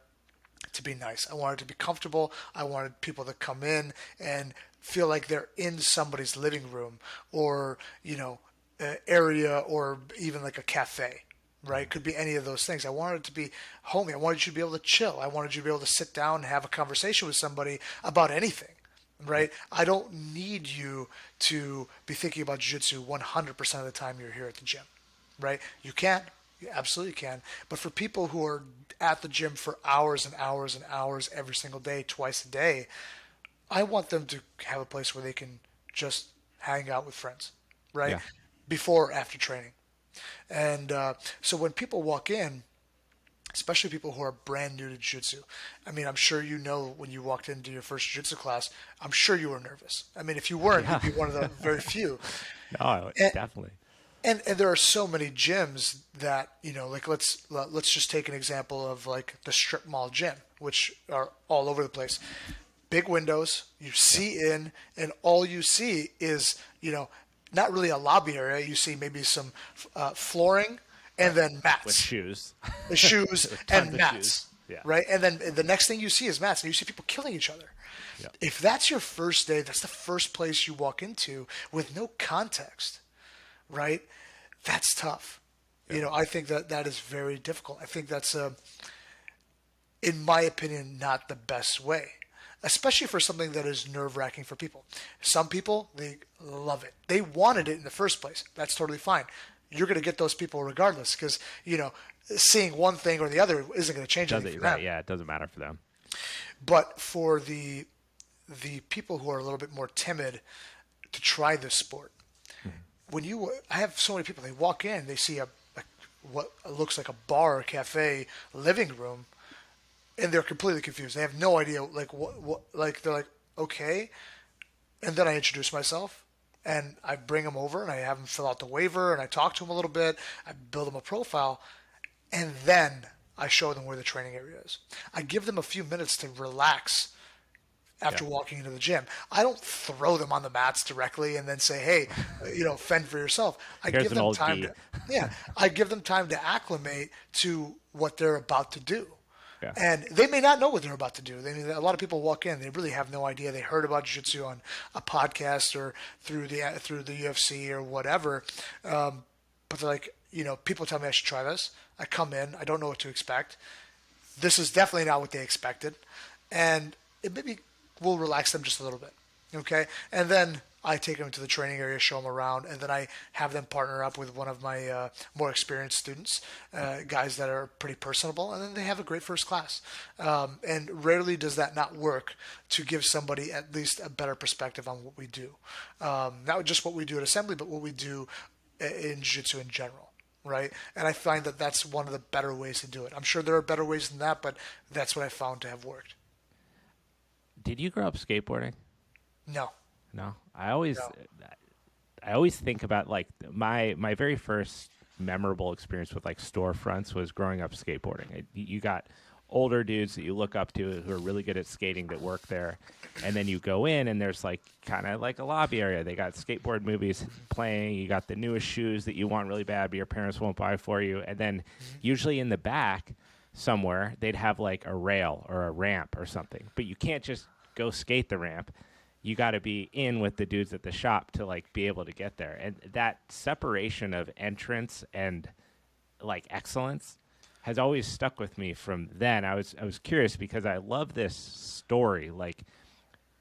to be nice. I wanted to be comfortable. I wanted people to come in and feel like they're in somebody's living room, or area, or even like a cafe, right? Could be any of those things. I wanted it to be homey. I wanted you to be able to chill. I wanted you to be able to sit down and have a conversation with somebody about anything, right? I don't need you to be thinking about jiu-jitsu 100% of the time you're here at the gym, right? You can, You absolutely can. But for people who are at the gym for hours and hours and hours every single day, twice a day, I want them to have a place where they can just hang out with friends, right? Yeah. Before or after training. And so when people walk in, especially people who are brand new to jiu-jitsu. I mean, I'm sure you know when you walked into your first jiu-jitsu class, I'm sure you were nervous. I mean, if you weren't, Yeah. you'd be one of the very few. No, And, definitely. and there are so many gyms that, like let's just take an example of like the strip mall gym, which are all over the place. Big windows, you Yeah. see in, and all you see is, not really a lobby area. You see maybe some flooring and Right. then With mats, shoes. the shoes With tons and of shoes. mats, Yeah. right? And then the next thing you see is mats, and you see people killing each other. Yeah. If that's your first day, that's the first place you walk into with no context, right? That's tough. Yeah. I think that is very difficult. I think that's, in my opinion, not the best way, especially for something that is nerve-wracking for people. Some people, they love it. They wanted it in the first place. That's totally fine. You're going to get those people regardless because, seeing one thing or the other isn't going to change Does anything it for right? them. Yeah, it doesn't matter for them. But for the people who are a little bit more timid to try this sport, I have so many people, they walk in, they see what looks like a bar or cafe living room, and they're completely confused. They have no idea, like what like they're like, okay. And then I introduce myself, and I bring them over, and I have them fill out the waiver, and I talk to them a little bit. I build them a profile, and then I show them where the training area is. I give them a few minutes to relax Yeah. after walking into the gym. I don't throw them on the mats directly and then say, "Hey, fend for yourself." I Here's give an them old time gi. to, yeah, I give them time to acclimate to what they're about to do. Yeah. And they may not know what they're about to do. A lot of people walk in; they really have no idea. They heard about jiu-jitsu on a podcast or through the UFC or whatever, but they're like, people tell me I should try this. I come in, I don't know what to expect. This is definitely not what they expected, and it maybe will relax them just a little bit. Okay, and then I take them to the training area, show them around, and then I have them partner up with one of my more experienced students, guys that are pretty personable, and then they have a great first class. And rarely does that not work to give somebody at least a better perspective on what we do. Not just what we do at Assembly, but what we do in Jiu-Jitsu in general. Right, and I find that that's one of the better ways to do it. I'm sure there are better ways than that, but that's what I found to have worked. Did you grow up skateboarding? No, No. no. I always think about like my very first memorable experience with like storefronts was growing up skateboarding. You got older dudes that you look up to who are really good at skating that work there, and then you go in and there's like kind of like a lobby area. They got skateboard movies playing. You got the newest shoes that you want really bad, but your parents won't buy for you. And then usually in the back somewhere they'd have like a rail or a ramp or something, but you can't just go skate the ramp. You got to be in with the dudes at the shop to like be able to get there. And that separation of entrance and like excellence has always stuck with me from then. I was curious because I love this story. Like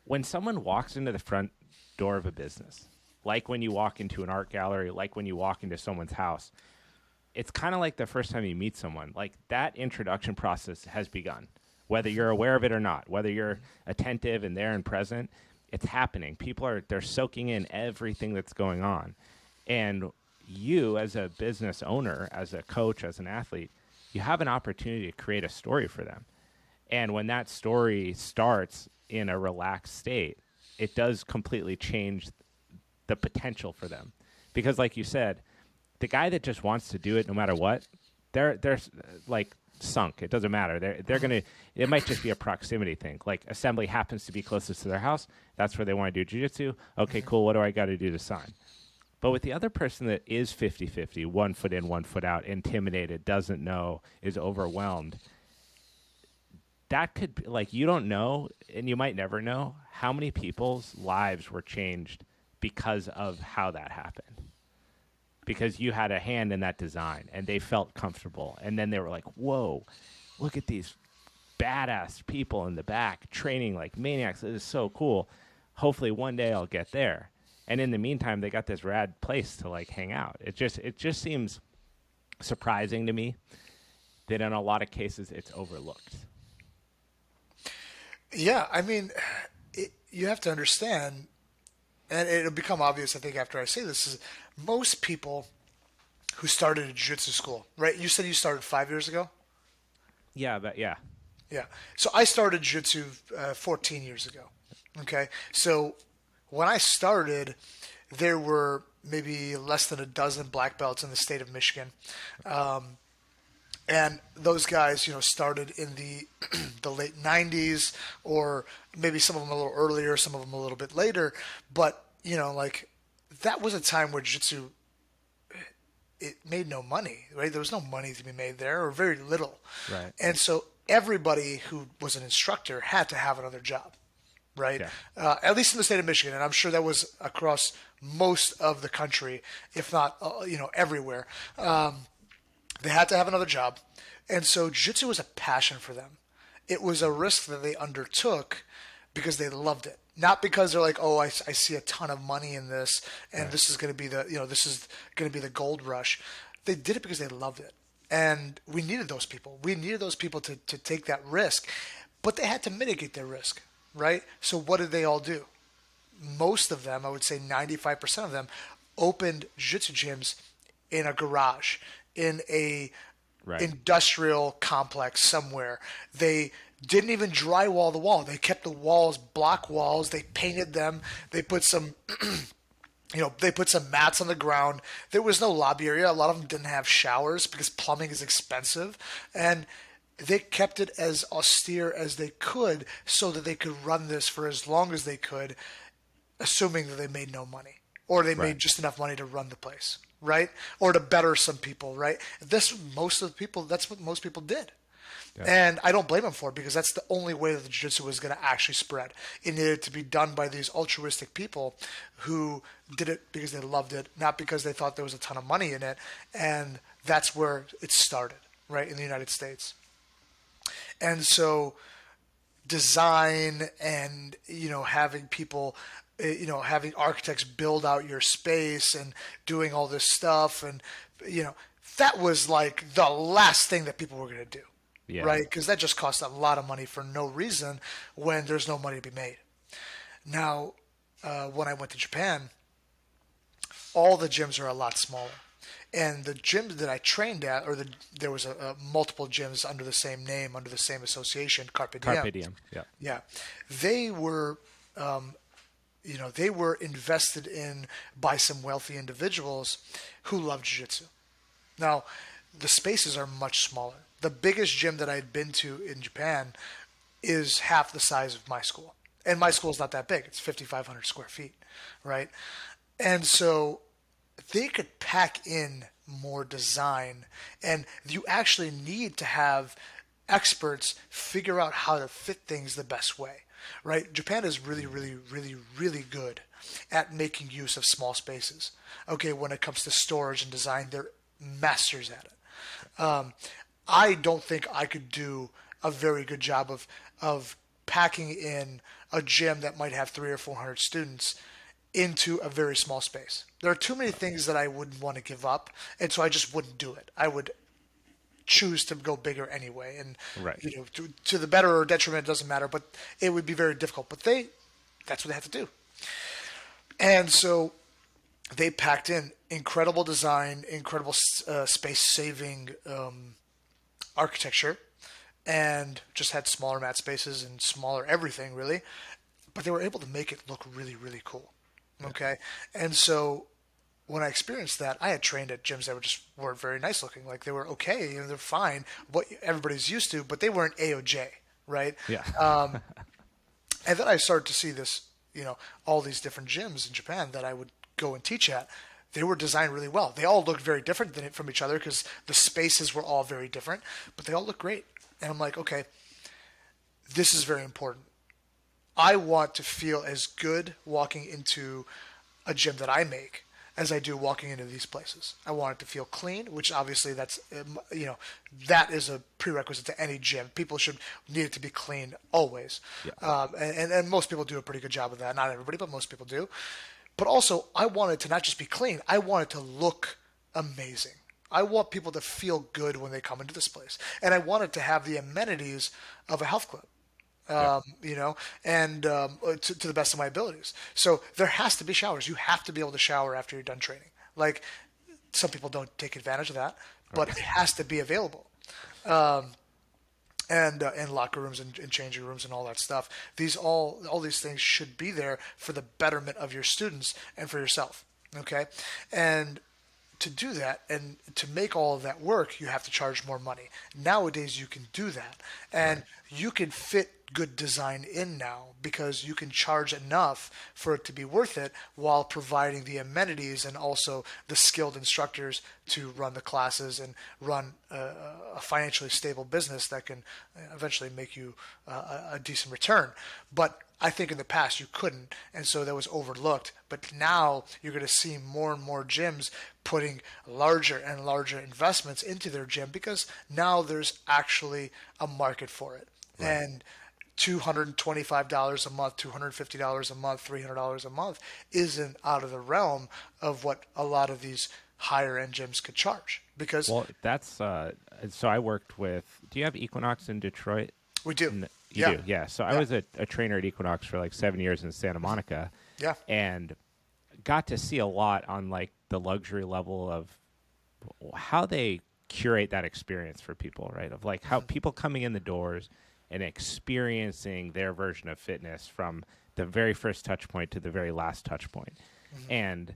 when someone walks into the front door of a business, like when you walk into an art gallery, like when you walk into someone's house, it's kind of like the first time you meet someone. Like that introduction process has begun, whether you're aware of it or not, whether you're attentive and there and present. It's happening. They're soaking in everything that's going on. And you as a business owner, as a coach, as an athlete, you have an opportunity to create a story for them. And when that story starts in a relaxed state, it does completely change the potential for them. Because like you said, the guy that just wants to do it no matter what, they're like sunk. It doesn't matter. They're gonna. It might just be a proximity thing. Like Assembly happens to be closest to their house. That's where they want to do jiu-jitsu. Okay, cool. What do I got to do to sign? But with the other person that is 50-50, 1 foot in, 1 foot out, intimidated, doesn't know, is overwhelmed, that could be, like, you don't know, and you might never know how many people's lives were changed because of how that happened. Because you had a hand in that design, and they felt comfortable. And then they were like, whoa, look at these badass people in the back training like maniacs. This is so cool. Hopefully one day I'll get there. And in the meantime, they got this rad place to like hang out. It just seems surprising to me that in a lot of cases it's overlooked. Yeah, I mean, you have to understand, and it'll become obvious, I think, after I say this, is most people who started a jiu-jitsu school, right? You said you started 5 years ago? Yeah, but yeah. Yeah. So I started jiu-jitsu 14 years ago. Okay. So when I started, there were maybe less than a dozen black belts in the state of Michigan. And those guys, started in the the late 90s, or maybe some of them a little earlier, some of them a little bit later. But, like that was a time where jiu-jitsu, it made no money, right? There was no money to be made there, or very little. Right. And so everybody who was an instructor had to have another job, right? Yeah. At least in the state of Michigan, and I'm sure that was across most of the country, if not, everywhere. They had to have another job, and so jiu-jitsu was a passion for them. It was a risk that they undertook because they loved it, not because they're like, oh, I see a ton of money in this, and Right. this is going to be this is going to be the gold rush. They did it because they loved it, and we needed those people. We needed those people to take that risk, but they had to mitigate their risk, right? So what did they all do? Most of them, I would say 95% of them, opened jiu-jitsu gyms in a garage, in a Right. industrial complex somewhere. They didn't even drywall the wall. They kept the walls block walls. They painted them. They put some they put some mats on the ground. There was no lobby area. A lot of them didn't have showers because plumbing is expensive. And they kept it as austere as they could so that they could run this for as long as they could, assuming that they made no money, or they Right. made just enough money to run the place, right? Or to better some people, right? That's what most people did. Yeah. And I don't blame them for it, because that's the only way that the jiu-jitsu was going to actually spread. It needed to be done by these altruistic people who did it because they loved it, not because they thought there was a ton of money in it. And that's where it started, right, in the United States. And so design and having people, having architects build out your space and doing all this stuff, and that was like the last thing that people were going to do, Yeah. right? Because that just costs a lot of money for no reason when there's no money to be made. Now, when I went to Japan, all the gyms are a lot smaller. And the gyms that I trained at, there was a multiple gyms under the same name, under the same association, Carpe Diem. Carpe diem. Yeah. Yeah, they were, they were invested in by some wealthy individuals who loved jiu-jitsu. Now, the spaces are much smaller. The biggest gym that I'd been to in Japan is half the size of my school. And my school is not that big. It's 5,500 square feet, right? And so they could pack in more design, and you actually need to have experts figure out how to fit things the best way, right? Japan is really, really, really, really good at making use of small spaces. Okay, when it comes to storage and design, they're masters at it. I don't think I could do a very good job of packing in a gym that might have 300 or 400 students into a very small space. There are too many things that I wouldn't want to give up, and so I just wouldn't do it. I would choose to go bigger anyway, and Right. to the better or detriment, it doesn't matter. But it would be very difficult. But that's what they have to do, and so they packed in incredible design, incredible space-saving architecture, and just had smaller mat spaces and smaller everything really. But they were able to make it look really, really cool. Okay, and so when I experienced that, I had trained at gyms that weren't very nice looking. Like, they were okay, they're fine, what everybody's used to, but they weren't AOJ, right? Yeah. And then I started to see this, all these different gyms in Japan that I would go and teach at. They were designed really well. They all looked very different from each other because the spaces were all very different, but they all looked great. And I'm like, okay, this is very important. I want to feel as good walking into a gym that I make as I do walking into these places. I want it to feel clean, which obviously that is a prerequisite to any gym. People should need it to be clean always. Yeah. And most people do a pretty good job of that. Not everybody, but most people do. But also, I want it to not just be clean. I want it to look amazing. I want people to feel good when they come into this place. And I want it to have the amenities of a health club. Yeah. And to the best of my abilities. So there has to be showers. You have to be able to shower after you're done training. Like, some people don't take advantage of that, but Right. it has to be available. And locker rooms and changing rooms and all that stuff. All these things should be there for the betterment of your students and for yourself. Okay, and to do that and to make all of that work, you have to charge more money. Nowadays, you can do that, and Right. you can fit good design in now because you can charge enough for it to be worth it while providing the amenities and also the skilled instructors to run the classes and run a financially stable business that can eventually make you a decent return. But I think in the past you couldn't, and so that was overlooked. But now you're going to see more and more gyms putting larger and larger investments into their gym because now there's actually a market for it. Right. And $225 a month, $250 a month, $300 a month isn't out of the realm of what a lot of these higher end gyms could charge because Well, that's so I worked with. Do you have Equinox in Detroit? we do. You Yeah. do, yeah. So I Yeah. was a trainer at Equinox for like 7 years in Santa Monica, Yeah. and got to see a lot on like the luxury level of how they curate that experience for people, right? Of like how people coming in the doors and experiencing their version of fitness from the very first touch point to the very last touch point. And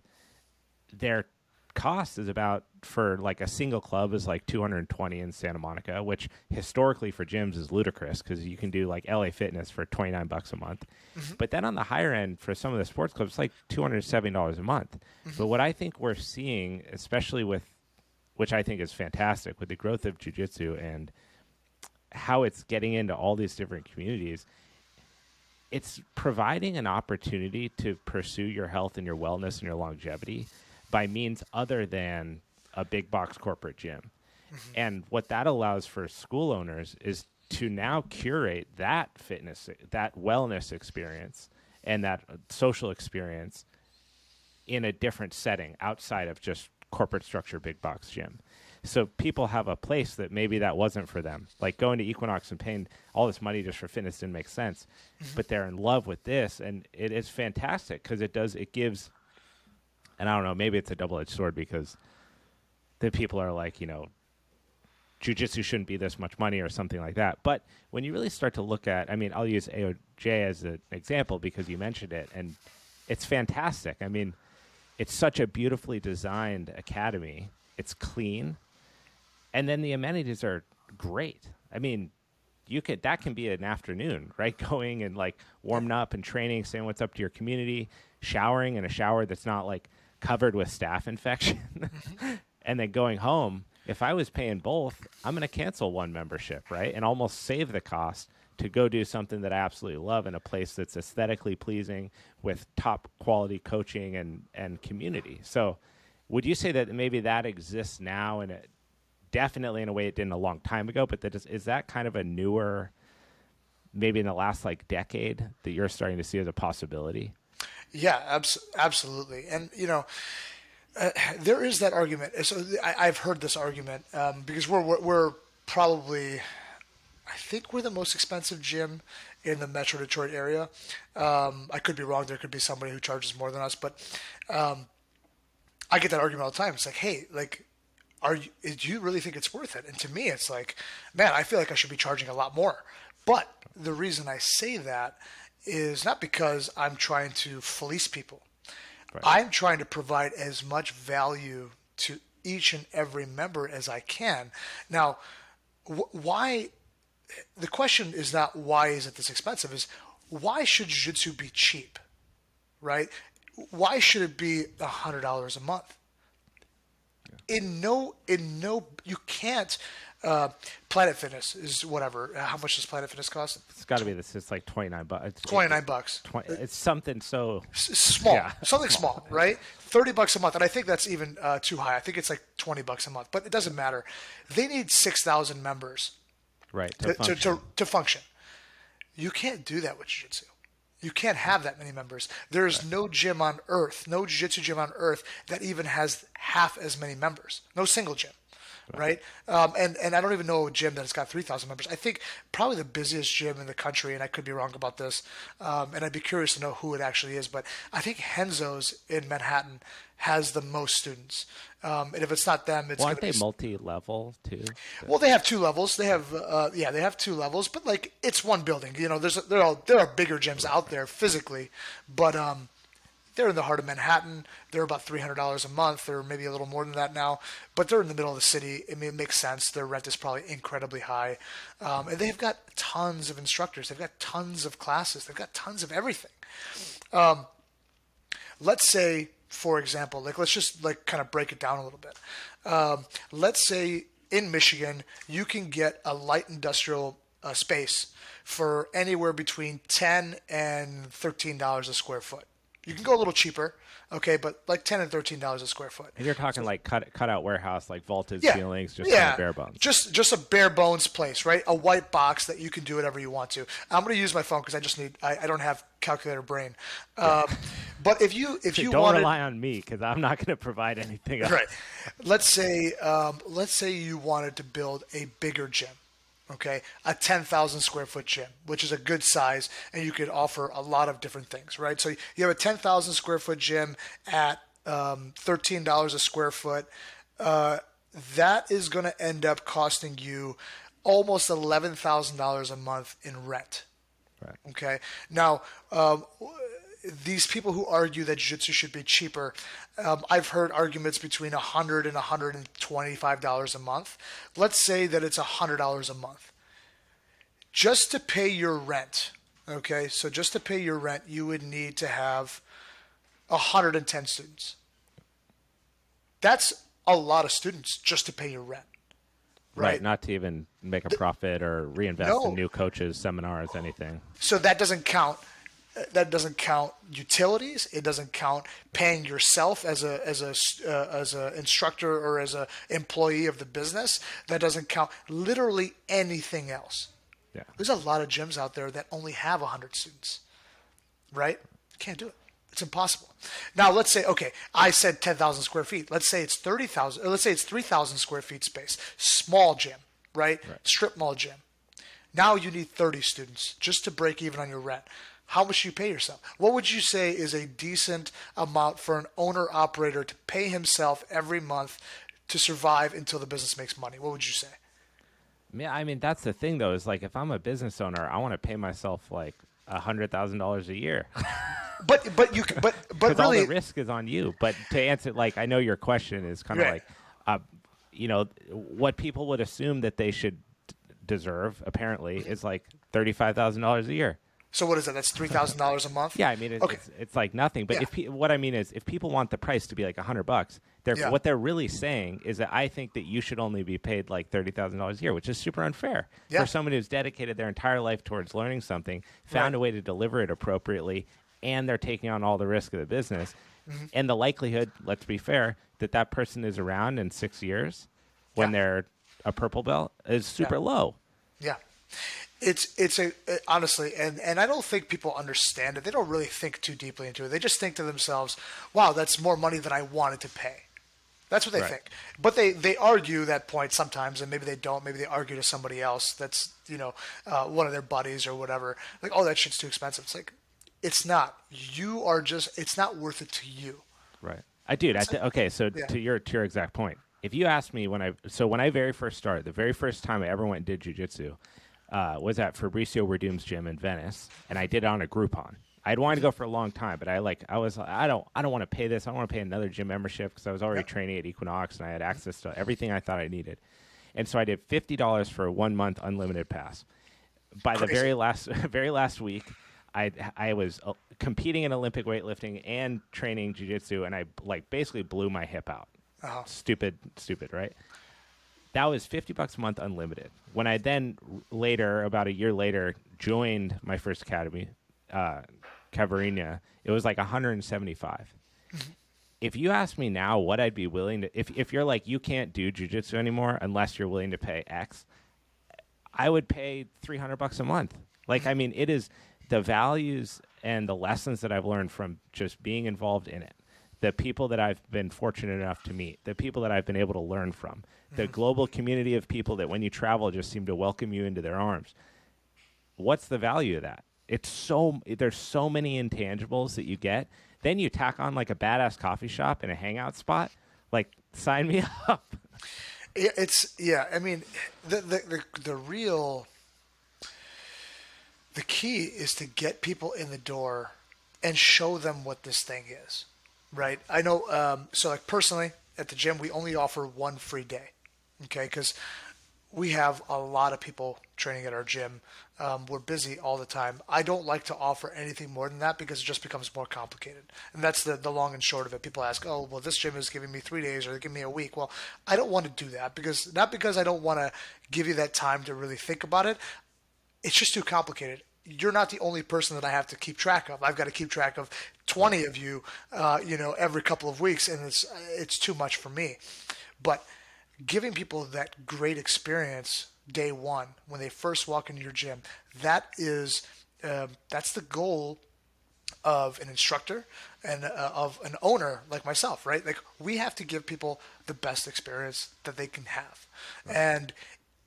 their cost is about, for like a single club is like 220 in Santa Monica, which historically for gyms is ludicrous because you can do like LA Fitness for $29 a month. But then on the higher end for some of the sports clubs, it's like $270 a month. But what I think we're seeing, especially with, which I think is fantastic, with the growth of jiu-jitsu and how it's getting into all these different communities, it's providing an opportunity to pursue your health and your wellness and your longevity by means other than a big box corporate gym. And what that allows for school owners is to now curate that fitness, that wellness experience and that social experience in a different setting outside of just corporate structure big box gym. So people have a place that maybe that wasn't for them. Like going to Equinox and paying all this money just for fitness didn't make sense. But they're in love with this, and it is fantastic because it gives, and I don't know, maybe it's a double-edged sword because the people are like, jiu-jitsu shouldn't be this much money or something like that. But when you really start to look at, I mean, I'll use AOJ as an example because you mentioned it, and it's fantastic. I mean, it's such a beautifully designed academy. It's clean. And then the amenities are great. I mean, that can be an afternoon, right? Going and like warming up and training, saying what's up to your community, showering in a shower that's not like covered with staph infection, and then going home. If I was paying both, I'm going to cancel one membership, right? And almost save the cost to go do something that I absolutely love in a place that's aesthetically pleasing with top quality coaching and community. So would you say that maybe that exists now, and it definitely in a way it didn't a long time ago, but is that kind of a newer, maybe in the last like decade, that you're starting to see as a possibility? Yeah, absolutely. And there is that argument. So I've heard this argument because we're probably, I think we're the most expensive gym in the Metro Detroit area. I could be wrong. There could be somebody who charges more than us, but I get that argument all the time. It's like, hey, like, do you really think it's worth it? And to me, it's like, man, I feel like I should be charging a lot more. But the reason I say that is not because I'm trying to fleece people. Right. I'm trying to provide as much value to each and every member as I can. Now, why? The question is not why is it this expensive? Is why should jiu-jitsu be cheap, right? Why should it be $100 a month? You can't. Planet Fitness is whatever. How much does Planet Fitness cost? It's got to be this. It's like $29. $29. It's something so Small, yeah, something small, right? $30 a month, and I think that's even too high. I think it's like $20 a month, but it doesn't matter. They need 6,000 members, right, to function. You can't do that with jiu-jitsu. You can't have that many members. There's no gym on earth, no jiu-jitsu gym on earth that even has half as many members. No single gym. right? And I don't even know a gym that's got 3,000 members. I think probably the busiest gym in the country, and I could be wrong about this, and I'd be curious to know who it actually is, but I think Henzo's in Manhattan has the most students. And if it's not them, it's Well, going aren't to they be. multi-level too? Well, they have two levels. They have, they have two levels, but like it's one building. There are bigger gyms out there physically, but they're in the heart of Manhattan. They're about $300 a month, or maybe a little more than that now. But they're in the middle of the city. I mean, it makes sense. Their rent is probably incredibly high, and they've got tons of instructors. They've got tons of classes. They've got tons of everything. Let's say, for example, like let's just like kind of break it down a little bit. Let's say in Michigan, you can get a light industrial space for anywhere between $10 and $13 a square foot. You can go a little cheaper, okay, but like $10 and $13 a square foot. And you're talking like cut out warehouse, like vaulted Yeah, ceilings, just kind yeah, of bare bones. just a bare bones place, right? A white box that you can do whatever you want to. I'm going to use my phone because I don't have calculator brain. But if you Don't wanted, rely on me because I'm not going to provide anything else. right, let's say you wanted to build a bigger gym. Okay, a 10,000 square foot gym, which is a good size, and you could offer a lot of different things, right? So you have a 10,000 square foot gym at $13 a square foot. That is going to end up costing you almost $11,000 a month in rent. Right. Okay, now these people who argue that jiu-jitsu should be cheaper, I've heard arguments between $100 and $125 a month. Let's say that it's $100 a month. Just to pay your rent, okay? So just to pay your rent, you would need to have 110 students. That's a lot of students just to pay your rent. Right, not to even make a profit or reinvest in new coaches, seminars, anything. So that doesn't count. That doesn't count utilities. It doesn't count paying yourself as a instructor or as a employee of the business. That doesn't count literally anything else. Yeah. There's a lot of gyms out there that only have 100 students, right? Can't do it. It's impossible. Now let's say, okay, I said 10,000 square feet. Let's say it's 30,000. Let's say it's 3,000 square feet space. Small gym, right? Strip mall gym. Now you need 30 students just to break even on your rent. How much do you pay yourself? What would you say is a decent amount for an owner-operator to pay himself every month to survive until the business makes money? What would you say? Yeah, I mean, that's the thing, though, is like if I'm a business owner, I want to pay myself like $100,000 a year. But really, all the risk is on you. But to answer, like, I know your question is kind of like, what people would assume that they should deserve, apparently, is like $35,000 a year. So what is that? That's $3,000 a month? Yeah, I mean, it's like nothing. But what I mean is, if people want the price to be like $100, what they're really saying is that I think that you should only be paid like $30,000 a year, which is super unfair for someone who's dedicated their entire life towards learning something, found a way to deliver it appropriately, and they're taking on all the risk of the business. Mm-hmm. And the likelihood, let's be fair, that that person is around in 6 years when they're a purple belt is super low. Yeah. It's honestly, and I don't think people understand it. They don't really think too deeply into it. They just think to themselves, wow, that's more money than I wanted to pay. That's what they think. But they argue that point sometimes, and maybe they don't. Maybe they argue to somebody else that's, one of their buddies or whatever. Like, oh, that shit's too expensive. It's like, it's not. It's not worth it to you. Right. To your exact point. If you asked me when I very first started, the very first time I ever went and did jiu-jitsu, was at Fabrizio Verdum's gym in Venice, and I did it on a Groupon. I'd wanted to go for a long time, but I don't want to pay this. I don't want to pay another gym membership because I was already training at Equinox and I had access to everything I thought I needed. And so I did $50 for a 1 month unlimited pass. By the very last week, I was competing in Olympic weightlifting and training jiu-jitsu, and I basically blew my hip out. Uh-huh. Stupid, right? That was $50 a month unlimited. When I then about a year later, joined my first academy, Cavarinia, it was like $175. Mm-hmm. If you ask me now what I'd be willing to, if you're like, you can't do jiu-jitsu anymore unless you're willing to pay X, I would pay $300 a month. Like, I mean, it is the values and the lessons that I've learned from just being involved in it the people that I've been fortunate enough to meet, the people that I've been able to learn from, the global community of people that when you travel just seem to welcome you into their arms. What's the value of that? There's so many intangibles that you get. Then you tack on like a badass coffee shop and a hangout spot. Like, sign me up. I mean, the real the key is to get people in the door and show them what this thing is, right? I know. So, like personally, at the gym, we only offer one free day, okay? Because we have a lot of people training at our gym. We're busy all the time. I don't like to offer anything more than that because it just becomes more complicated. And that's the long and short of it. People ask, oh, well, this gym is giving me 3 days or they give me a week. Well, I don't want to do that not because I don't want to give you that time to really think about it. It's just too complicated. You're not the only person that I have to keep track of. I've got to keep track of 20 of you, every couple of weeks, and it's too much for me. But giving people that great experience day one when they first walk into your gym, that's the goal of an instructor and of an owner like myself, right? Like, we have to give people the best experience that they can have. Right. And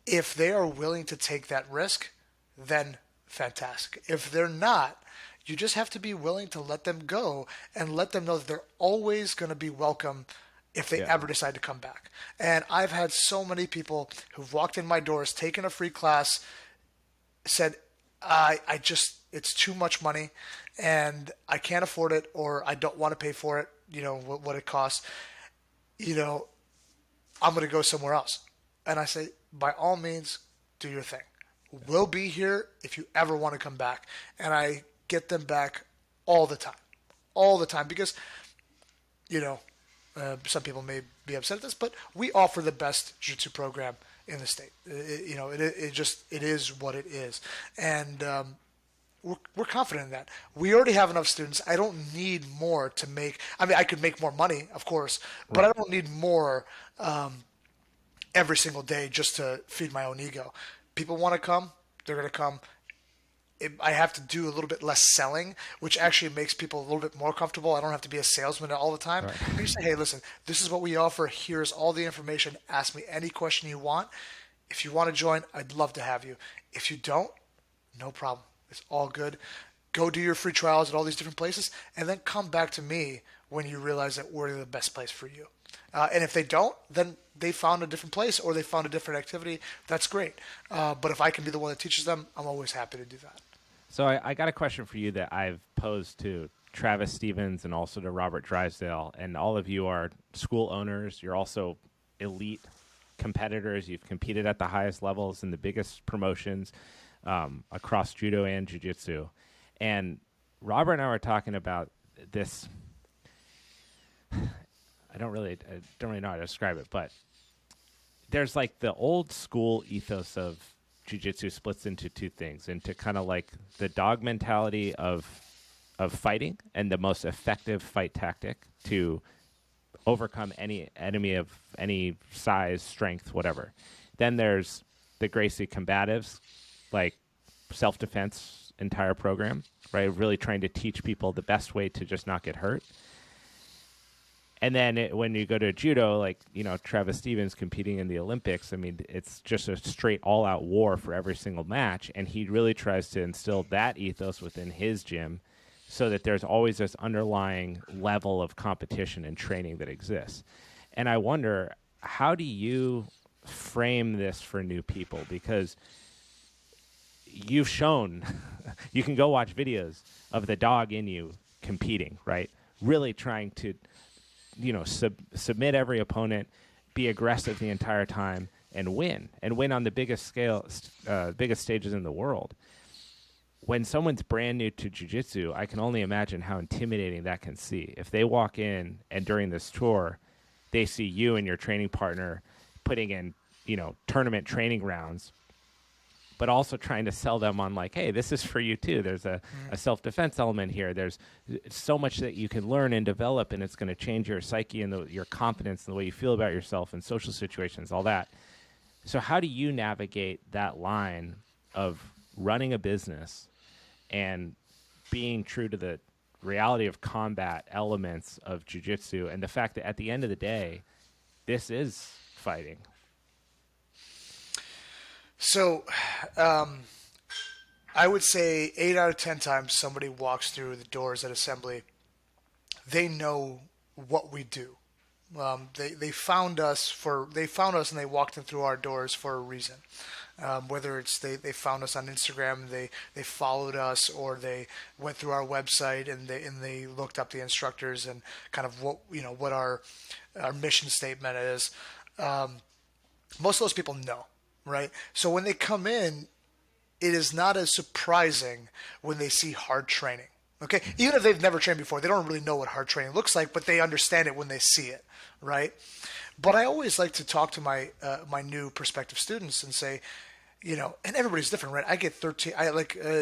if they are willing to take that risk, then fantastic. If they're not, you just have to be willing to let them go and let them know that they're always going to be welcome if they ever decide to come back. And I've had so many people who've walked in my doors, taken a free class, said, it's too much money and I can't afford it, or I don't want to pay for it, what it costs. I'm going to go somewhere else. And I say, by all means, do your thing. We'll be here if you ever want to come back. And I get them back all the time because, some people may be upset at this, but we offer the best jiu-jitsu program in the state. It is what it is. And we're confident in that. We already have enough students. I don't need more to make. I mean, I could make more money, of course, but I don't need more every single day just to feed my own ego. People want to come, they're going to come. I have to do a little bit less selling, which actually makes people a little bit more comfortable. I don't have to be a salesman all the time. Right. I just say, hey, listen, this is what we offer. Here's all the information. Ask me any question you want. If you want to join, I'd love to have you. If you don't, no problem. It's all good. Go do your free trials at all these different places, and then come back to me when you realize that we're the best place for you. And if they don't, then they found a different place or they found a different activity. That's great. But if I can be the one that teaches them, I'm always happy to do that. So I got a question for you that I've posed to Travis Stevens and also to Robert Drysdale. And all of you are school owners. You're also elite competitors. You've competed at the highest levels in the biggest promotions across judo and jiu-jitsu. And Robert and I were talking about this. I don't really know how to describe it, but there's like the old school ethos of jiu-jitsu splits into two things, into kind of like the dog mentality of fighting and the most effective fight tactic to overcome any enemy of any size, strength, whatever. Then there's the Gracie combatives, like self-defense entire program, right? Really trying to teach people the best way to just not get hurt. And then when you go to judo, like, Travis Stevens competing in the Olympics, I mean, it's just a straight all-out war for every single match. And he really tries to instill that ethos within his gym so that there's always this underlying level of competition and training that exists. And I wonder, how do you frame this for new people? Because you've shown, you can go watch videos of the dog in you competing, right? Really trying to submit every opponent, be aggressive the entire time, and win on the biggest stages in the world. When someone's brand new to jiu-jitsu, I can only imagine how intimidating that can see. If they walk in and during this tour, they see you and your training partner putting in, tournament training rounds, but also trying to sell them on like, hey, this is for you too. There's a self-defense element here. There's so much that you can learn and develop, and it's going to change your psyche and your confidence and the way you feel about yourself in social situations, all that. So how do you navigate that line of running a business and being true to the reality of combat elements of jiu-jitsu, and the fact that at the end of the day, this is fighting. So, I would say 8 out of 10 times somebody walks through the doors at Assembly, they know what we do. They found us and they walked in through our doors for a reason. Whether it's they found us on Instagram, they followed us, or they went through our website and they looked up the instructors and kind of what our mission statement is. Most of those people know, right? So when they come in, it is not as surprising when they see hard training. Okay, even if they've never trained before, they don't really know what hard training looks like, but they understand it when they see it, right? But I always like to talk to my new prospective students and say, and everybody's different, right? I get 13.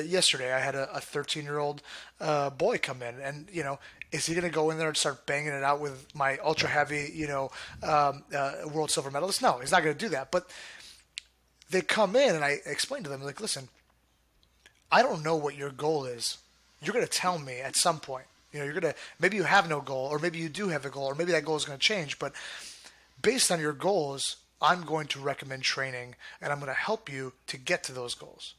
Yesterday, I had a 13-year-old boy come in, and is he going to go in there and start banging it out with my ultra heavy, world silver medalist? No, he's not going to do that. But they come in, and I explain to them, like, listen, I don't know what your goal is. You're going to tell me at some point. Maybe you have no goal, or maybe you do have a goal, or maybe that goal is going to change. But based on your goals, I'm going to recommend training, and I'm going to help you to get to those goals.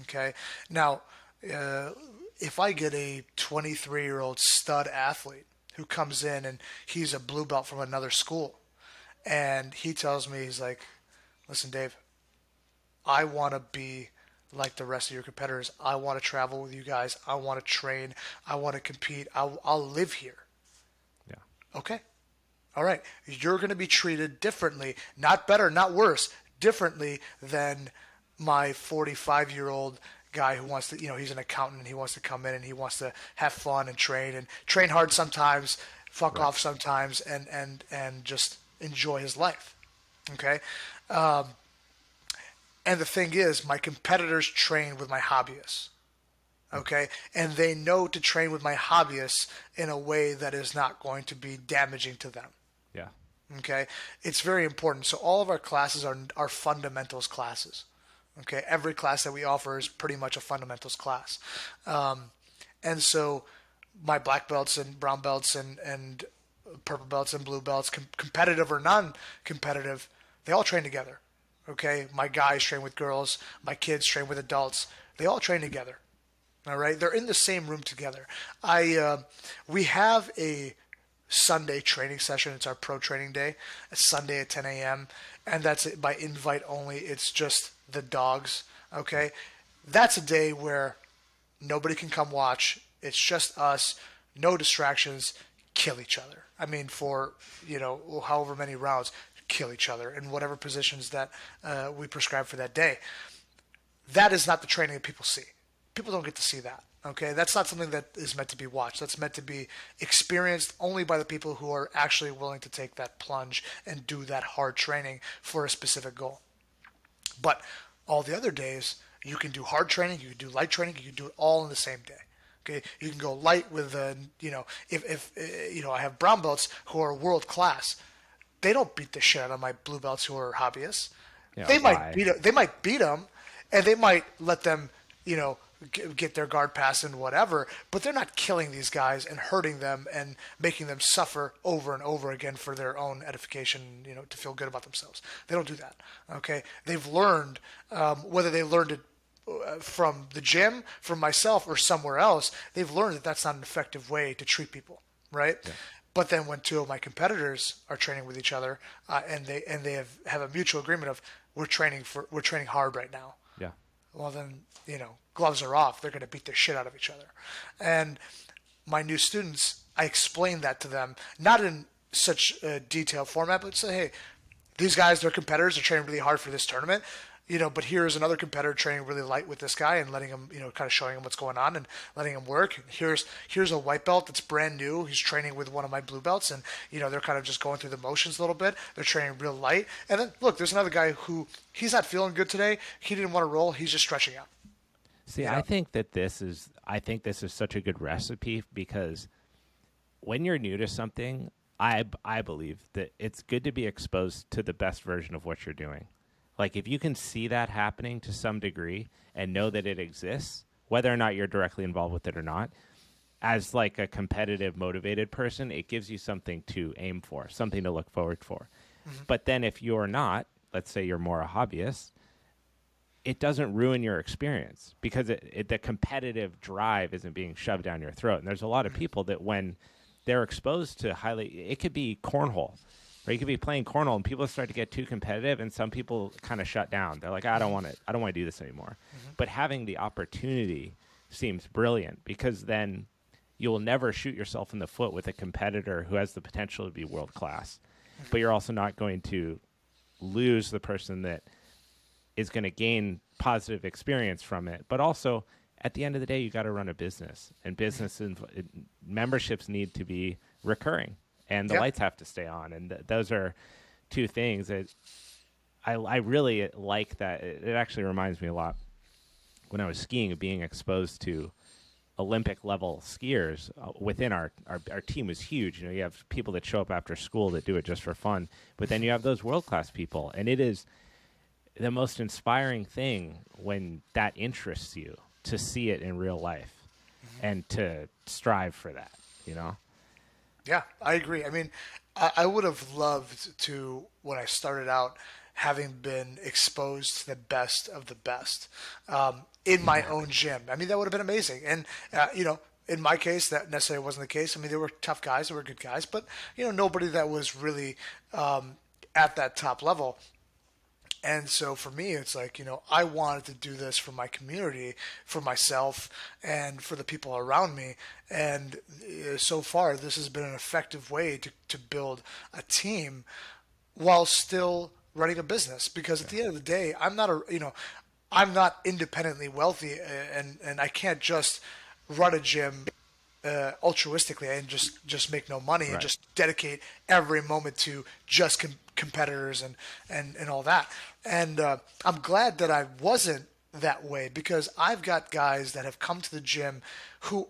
Okay? Now, if I get a 23-year-old stud athlete who comes in and he's a blue belt from another school, and he tells me, he's like, listen, Dave, I want to be like the rest of your competitors. I want to travel with you guys. I want to train. I want to compete. I'll live here. Yeah. Okay. All right. You're going to be treated differently, not better, not worse, differently than my 45-year-old guy who wants to, he's an accountant and he wants to come in and he wants to have fun and train hard sometimes, fuck off sometimes, and just enjoy his life. Okay. And the thing is, my competitors train with my hobbyists, okay? And they know to train with my hobbyists in a way that is not going to be damaging to them. Yeah. Okay? It's very important. So all of our classes are fundamentals classes, okay? Every class that we offer is pretty much a fundamentals class. And so my black belts and brown belts and purple belts and blue belts, competitive or non-competitive, they all train together. Okay, my guys train with girls, my kids train with adults. They all train together. All right, they're in the same room together. We have a Sunday training session. It's our pro training day. It's Sunday at 10 a.m. and that's it by invite only. It's just the dogs. Okay, that's a day where nobody can come watch. It's just us, no distractions. Kill each other. I mean, for however many rounds. Kill each other in whatever positions that we prescribe for that day. That is not the training that people see. People don't get to see that. Okay, that's not something that is meant to be watched. That's meant to be experienced only by the people who are actually willing to take that plunge and do that hard training for a specific goal. But all the other days, you can do hard training, you can do light training, you can do it all in the same day. Okay, you can go light with if I have brown belts who are world class. They don't beat the shit out of my blue belts who are hobbyists. Yeah, they might beat them, and they might let them, get their guard pass and whatever. But they're not killing these guys and hurting them and making them suffer over and over again for their own edification, to feel good about themselves. They don't do that. Okay, they've learned whether they learned it from the gym, from myself, or somewhere else. They've learned that that's not an effective way to treat people, right? Yeah. But then when two of my competitors are training with each other, and they have a mutual agreement of we're training hard right now. Yeah. Well then, gloves are off. They're going to beat the shit out of each other. And my new students, I explain that to them, not in such a detailed format, but say, hey, these guys, they're competitors. They're training really hard for this tournament. But here's another competitor training really light with this guy and letting him, kind of showing him what's going on and letting him work. And here's a white belt that's brand new. He's training with one of my blue belts, and they're kind of just going through the motions a little bit. They're training real light. And then look, there's another guy who he's not feeling good today. He didn't want to roll. He's just stretching out. See, I think this is such a good recipe because when you're new to something, I believe that it's good to be exposed to the best version of what you're doing. Like if you can see that happening to some degree and know that it exists, whether or not you're directly involved with it or not, as like a competitive, motivated person, it gives you something to aim for, something to look forward for. Mm-hmm. But then if you're not, let's say you're more a hobbyist, it doesn't ruin your experience because the competitive drive isn't being shoved down your throat. And there's a lot of people that when they're exposed to it could be cornhole, right? You could be playing cornhole and people start to get too competitive, and some people kind of shut down. They're like, I don't want it. I don't want to do this anymore. Mm-hmm. But having the opportunity seems brilliant because then you will never shoot yourself in the foot with a competitor who has the potential to be world class. But you're also not going to lose the person that is going to gain positive experience from it. But also, at the end of the day, you got to run a business, and memberships need to be recurring, and the lights have to stay on. And those are two things that I really like. That it actually reminds me a lot when I was skiing of being exposed to Olympic level skiers within our team was huge. You know, you have people that show up after school that do it just for fun, but then you have those world-class people, and it is the most inspiring thing when that interests you to see it in real life and to strive for that, you know? Yeah, I agree. I mean, I would have loved to, when I started out, having been exposed to the best of the best in my own gym. I mean, that would have been amazing. And, in my case, that necessarily wasn't the case. I mean, there were tough guys, there were good guys, but, nobody that was really at that top level. And so for me, it's like, I wanted to do this for my community, for myself, and for the people around me. And so far, this has been an effective way to build a team while still running a business. Because at the end of the day, I'm not independently wealthy, and I can't just run a gym altruistically and just make no money and Right. just dedicate every moment to just competitors and all that. And I'm glad that I wasn't that way, because I've got guys that have come to the gym who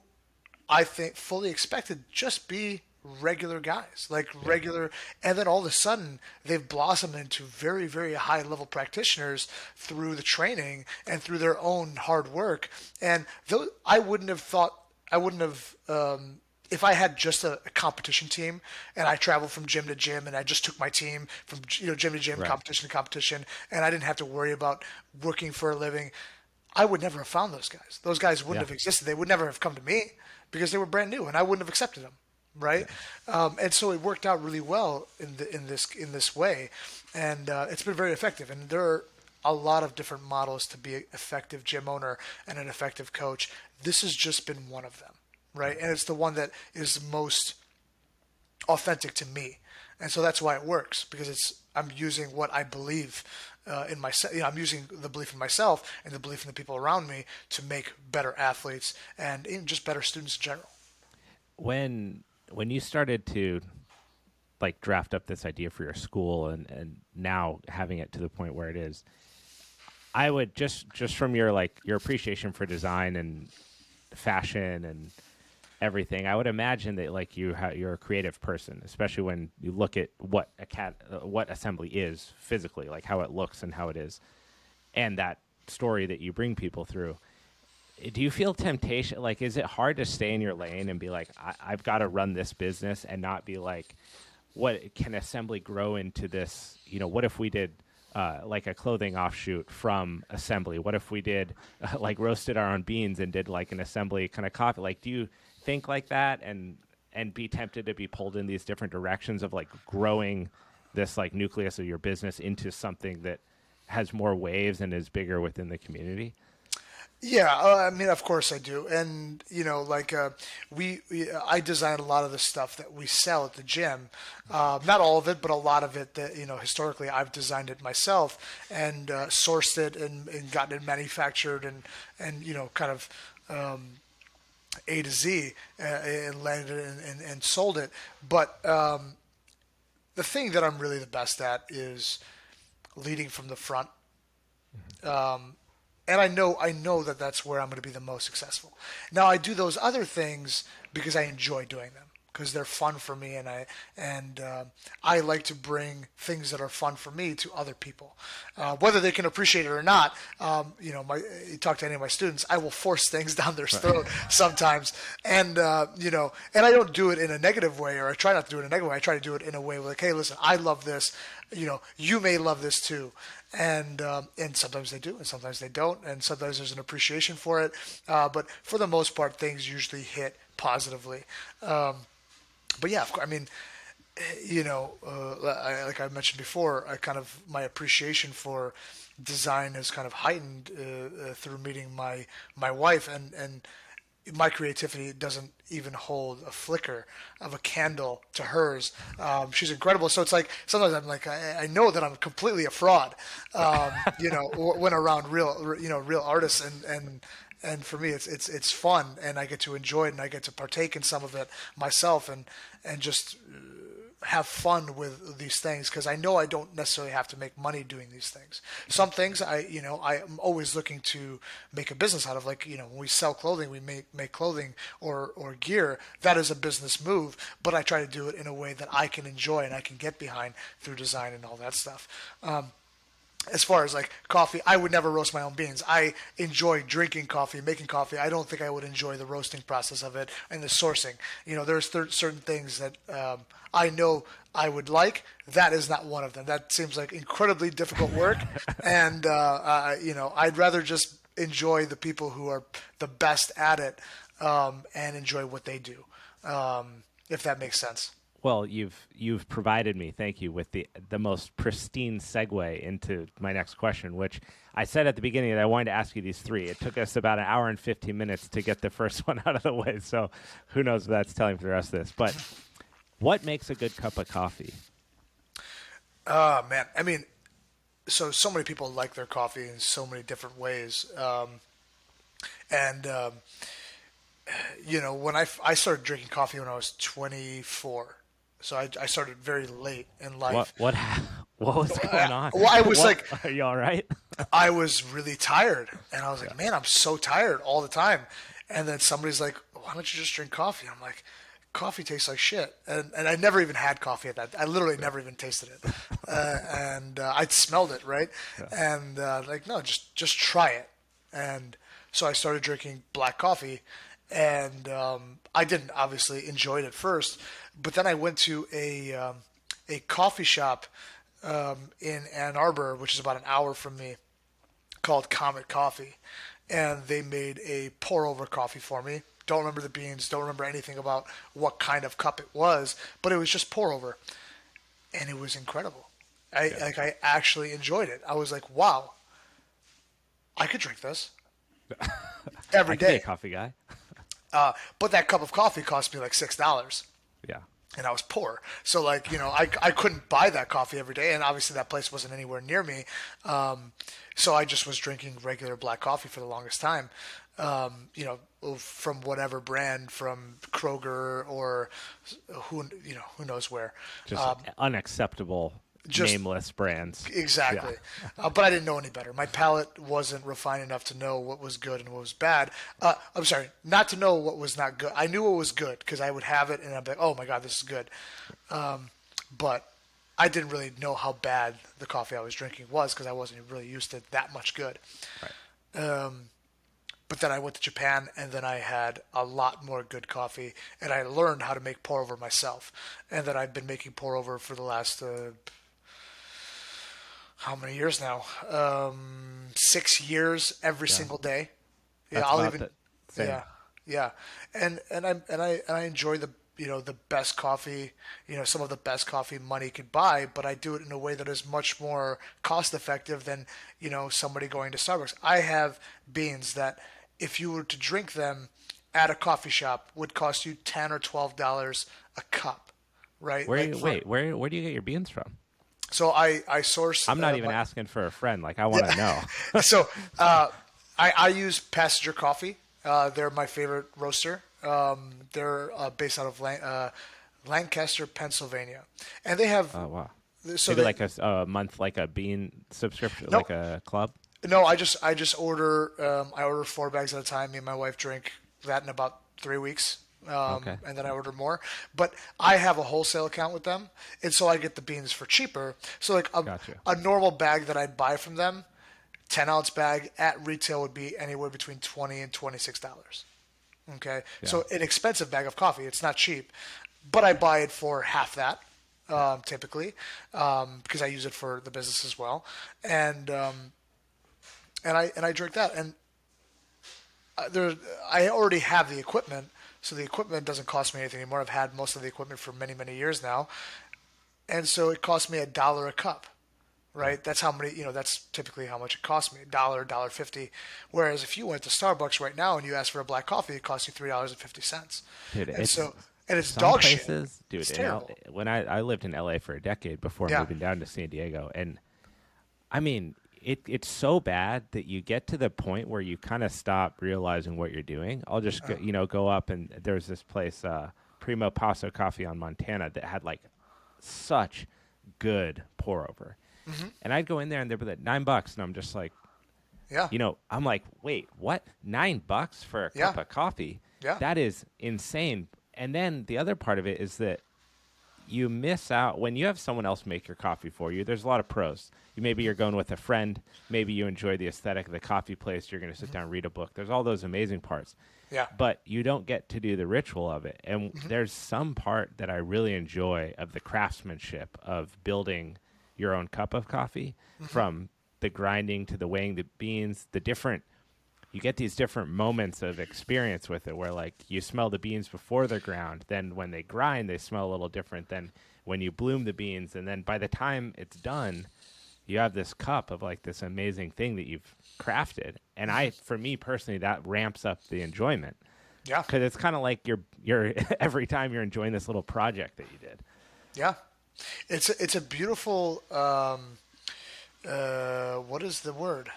I think fully expected just be regular guys, like regular, and then all of a sudden they've blossomed into very, very high level practitioners through the training and through their own hard work. And though I wouldn't have, if I had just a competition team and I traveled from gym to gym and I just took my team from gym to gym, Right. competition to competition, and I didn't have to worry about working for a living, I would never have found those guys. Those guys wouldn't Yeah. have existed. They would never have come to me because they were brand new, and I wouldn't have accepted them, right? And so it worked out really well in this way, and it's been very effective. And there are a lot of different models to be an effective gym owner and an effective coach. This has just been one of them, right? And it's the one that is most authentic to me, and so that's why it works, because I'm using what I believe in myself. I'm using the belief in myself and the belief in the people around me to make better athletes and just better students in general. When you started to like draft up this idea for your school and now having it to the point where it is, I would just from your appreciation for design and fashion and everything, I would imagine that like you're a creative person, especially when you look at what Assembly is physically, like how it looks and how it is, and that story that you bring people through. Do you feel temptation? Like, is it hard to stay in your lane and be like, I've got to run this business and not be like, what can Assembly grow into this? What if we did like a clothing offshoot from Assembly? What if we did like roasted our own beans and did like an Assembly kind of coffee? Like, do you think like that and be tempted to be pulled in these different directions of like growing this like nucleus of your business into something that has more waves and is bigger within the community? Yeah, I mean, of course I do, and like I design a lot of the stuff that we sell at the gym. Not all of it, but a lot of it that historically I've designed it myself and sourced it and gotten it manufactured and kind of A to Z and landed it and sold it. But the thing that I'm really the best at is leading from the front. And I know that that's where I'm going to be the most successful. Now I do those other things because I enjoy doing them. because they're fun for me, and I like to bring things that are fun for me to other people, whether they can appreciate it or not. You talk to any of my students, I will force things down their throat sometimes, and and I don't do it in a negative way, or I try not to do it in a negative way. I try to do it in a way like, hey, listen, I love this. You may love this too. And sometimes they do, and sometimes they don't, and sometimes there's an appreciation for it. But for the most part, things usually hit positively. But yeah, of course, I mean, like I mentioned before, my appreciation for design is kind of heightened through meeting my wife, and my creativity doesn't even hold a flicker of a candle to hers. She's incredible. So it's like sometimes I'm like, I know that I'm completely a fraud, when around real artists, and for me it's fun, and I get to enjoy it, and I get to partake in some of it myself, and just have fun with these things, because I know I don't necessarily have to make money doing these things. Some things I'm always looking to make a business out of, like, when we sell clothing, we make clothing or gear. That is a business move, but I try to do it in a way that I can enjoy and I can get behind through design and all that stuff. As far as like coffee, I would never roast my own beans. I enjoy drinking coffee, making coffee. I don't think I would enjoy the roasting process of it and the sourcing. There's certain things that I know I would like. That is not one of them. That seems like incredibly difficult work, and I'd rather just enjoy the people who are the best at it, and enjoy what they do, if that makes sense. Well, you've provided me, thank you, with the most pristine segue into my next question, which I said at the beginning that I wanted to ask you these three. It took us about an hour and 15 minutes to get the first one out of the way, so who knows what that's telling for the rest of this. But what makes a good cup of coffee? Man, I mean, so many people like their coffee in so many different ways, and when I started drinking coffee when I was 24. So I started very late in life. What was going on? Well, I was like, are you all right? I was really tired, and I was like, man, I'm so tired all the time. And then somebody's like, why don't you just drink coffee? I'm like, coffee tastes like shit. And I never even had coffee at that. I literally never even tasted it. And I'd smelled it, right? Yeah. And like, no, just try it. And so I started drinking black coffee, and I didn't obviously enjoy it at first, but then I went to a coffee shop in Ann Arbor, which is about an hour from me, called Comet Coffee, and they made a pour-over coffee for me. Don't remember the beans, don't remember anything about what kind of cup it was, but it was just pour-over, and it was incredible. I actually enjoyed it. I was like, wow, I could drink this every day. I could be a coffee guy. But that cup of coffee cost me like $6. Yeah. And I was poor. So like, I couldn't buy that coffee every day. And obviously that place wasn't anywhere near me. So I just was drinking regular black coffee for the longest time. From whatever brand, from Kroger or who knows where. Just unacceptable. Nameless brands. Exactly. Yeah. But I didn't know any better. My palate wasn't refined enough to know what was good and what was bad. I'm sorry, not to know what was not good. I knew what was good because I would have it and I'd be like, oh my God, this is good. But I didn't really know how bad the coffee I was drinking was because I wasn't really used to that much good. Right. But then I went to Japan, and then I had a lot more good coffee, and I learned how to make pour-over myself. And then I've been making pour-over for the last... how many years now? 6 years every single day. Yeah, I'll even. Yeah. And I enjoy the best coffee, some of the best coffee money could buy, but I do it in a way that is much more cost effective than, somebody going to Starbucks. I have beans that if you were to drink them at a coffee shop would cost you $10 or $12 a cup, right? Where do you get your beans from? So I source. I'm not even asking for a friend. Like, I want to know. So I use Passenger Coffee. They're my favorite roaster. They're based out of Lancaster, Pennsylvania, and they have. Oh wow! So maybe like a month, like a bean subscription, like a club. No, I just order. I order 4 bags at a time. Me and my wife drink that in about 3 weeks. Okay. and then I order more. But I have a wholesale account with them, and so I get the beans for cheaper. So like Gotcha. a normal bag that I'd buy from them, 10-ounce bag at retail would be anywhere between $20 and $26. Okay, Yeah. so an expensive bag of coffee. It's not cheap, but I buy it for half that typically because I use it for the business as well, and I drink that. And there, I already have the equipment, so the equipment doesn't cost me anything anymore. I've had most of the equipment for many many years now, and so it costs me $1 a cup. Right, that's how many. That's typically how much it costs me: $1, $1.50. Whereas if you went to Starbucks right now and you asked for a black coffee, it costs you $3.50. Dude, And it's so, and it's some dog shit. places, dude. It's terrible. When I lived in LA for a decade before Yeah. moving down to San Diego, and I mean, it's so bad that you get to the point where you kind of stop realizing what you're doing. I'll just go up, and there's this place, Primo Paso Coffee on Montana, that had like such good pour over. And I'd go in there and they'd be like $9, and I'm just like, Yeah. I'm like, wait, what? $9 for a Yeah. cup of coffee? Yeah. That is insane. And then the other part of it is that you miss out when you have someone else make your coffee for you. There's a lot of pros. Maybe you're going with a friend. Maybe you enjoy the aesthetic of the coffee place. You're going to sit down and read a book. There's all those amazing parts. Yeah. But you don't get to do the ritual of it. And there's some part that I really enjoy of the craftsmanship of building your own cup of coffee, from the grinding to the weighing the beans, you get these different moments of experience with it where like you smell the beans before they're ground. Then when they grind, they smell a little different than when you bloom the beans. And then by the time it's done, you have this cup of like this amazing thing that you've crafted. And for me personally, that ramps up the enjoyment. Yeah. Cause it's kind of like you're every time you're enjoying this little project that you did. Yeah. It's a beautiful what is the word?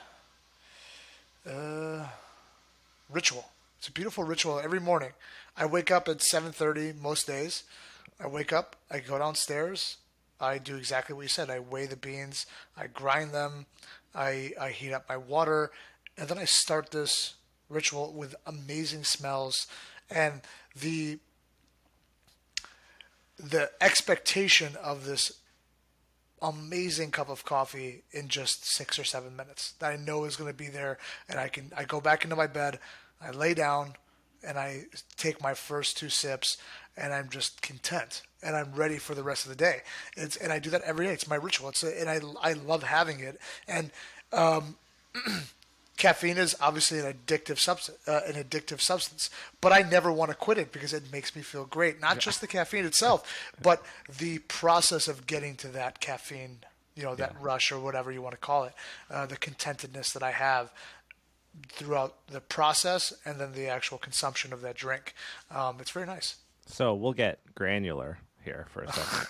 Ritual. It's a beautiful ritual every morning. I wake up at 7:30 most days. I wake up, I go downstairs, I do exactly what you said. I weigh the beans, I grind them, I heat up my water, and then I start this ritual with amazing smells and the the expectation of this amazing cup of coffee in just 6 or 7 minutes that I know is going to be there, and I go back into my bed, I lay down, and I take my first two sips, and I'm just content, and I'm ready for the rest of the day. And I do that every day. It's my ritual. And I love having it. And caffeine is obviously an addictive substance, but I never want to quit it because it makes me feel great. Not just the caffeine itself, but the process of getting to that caffeine, that rush or whatever you want to call it, the contentedness that I have throughout the process and then the actual consumption of that drink. It's very nice. So we'll get granular here for a second.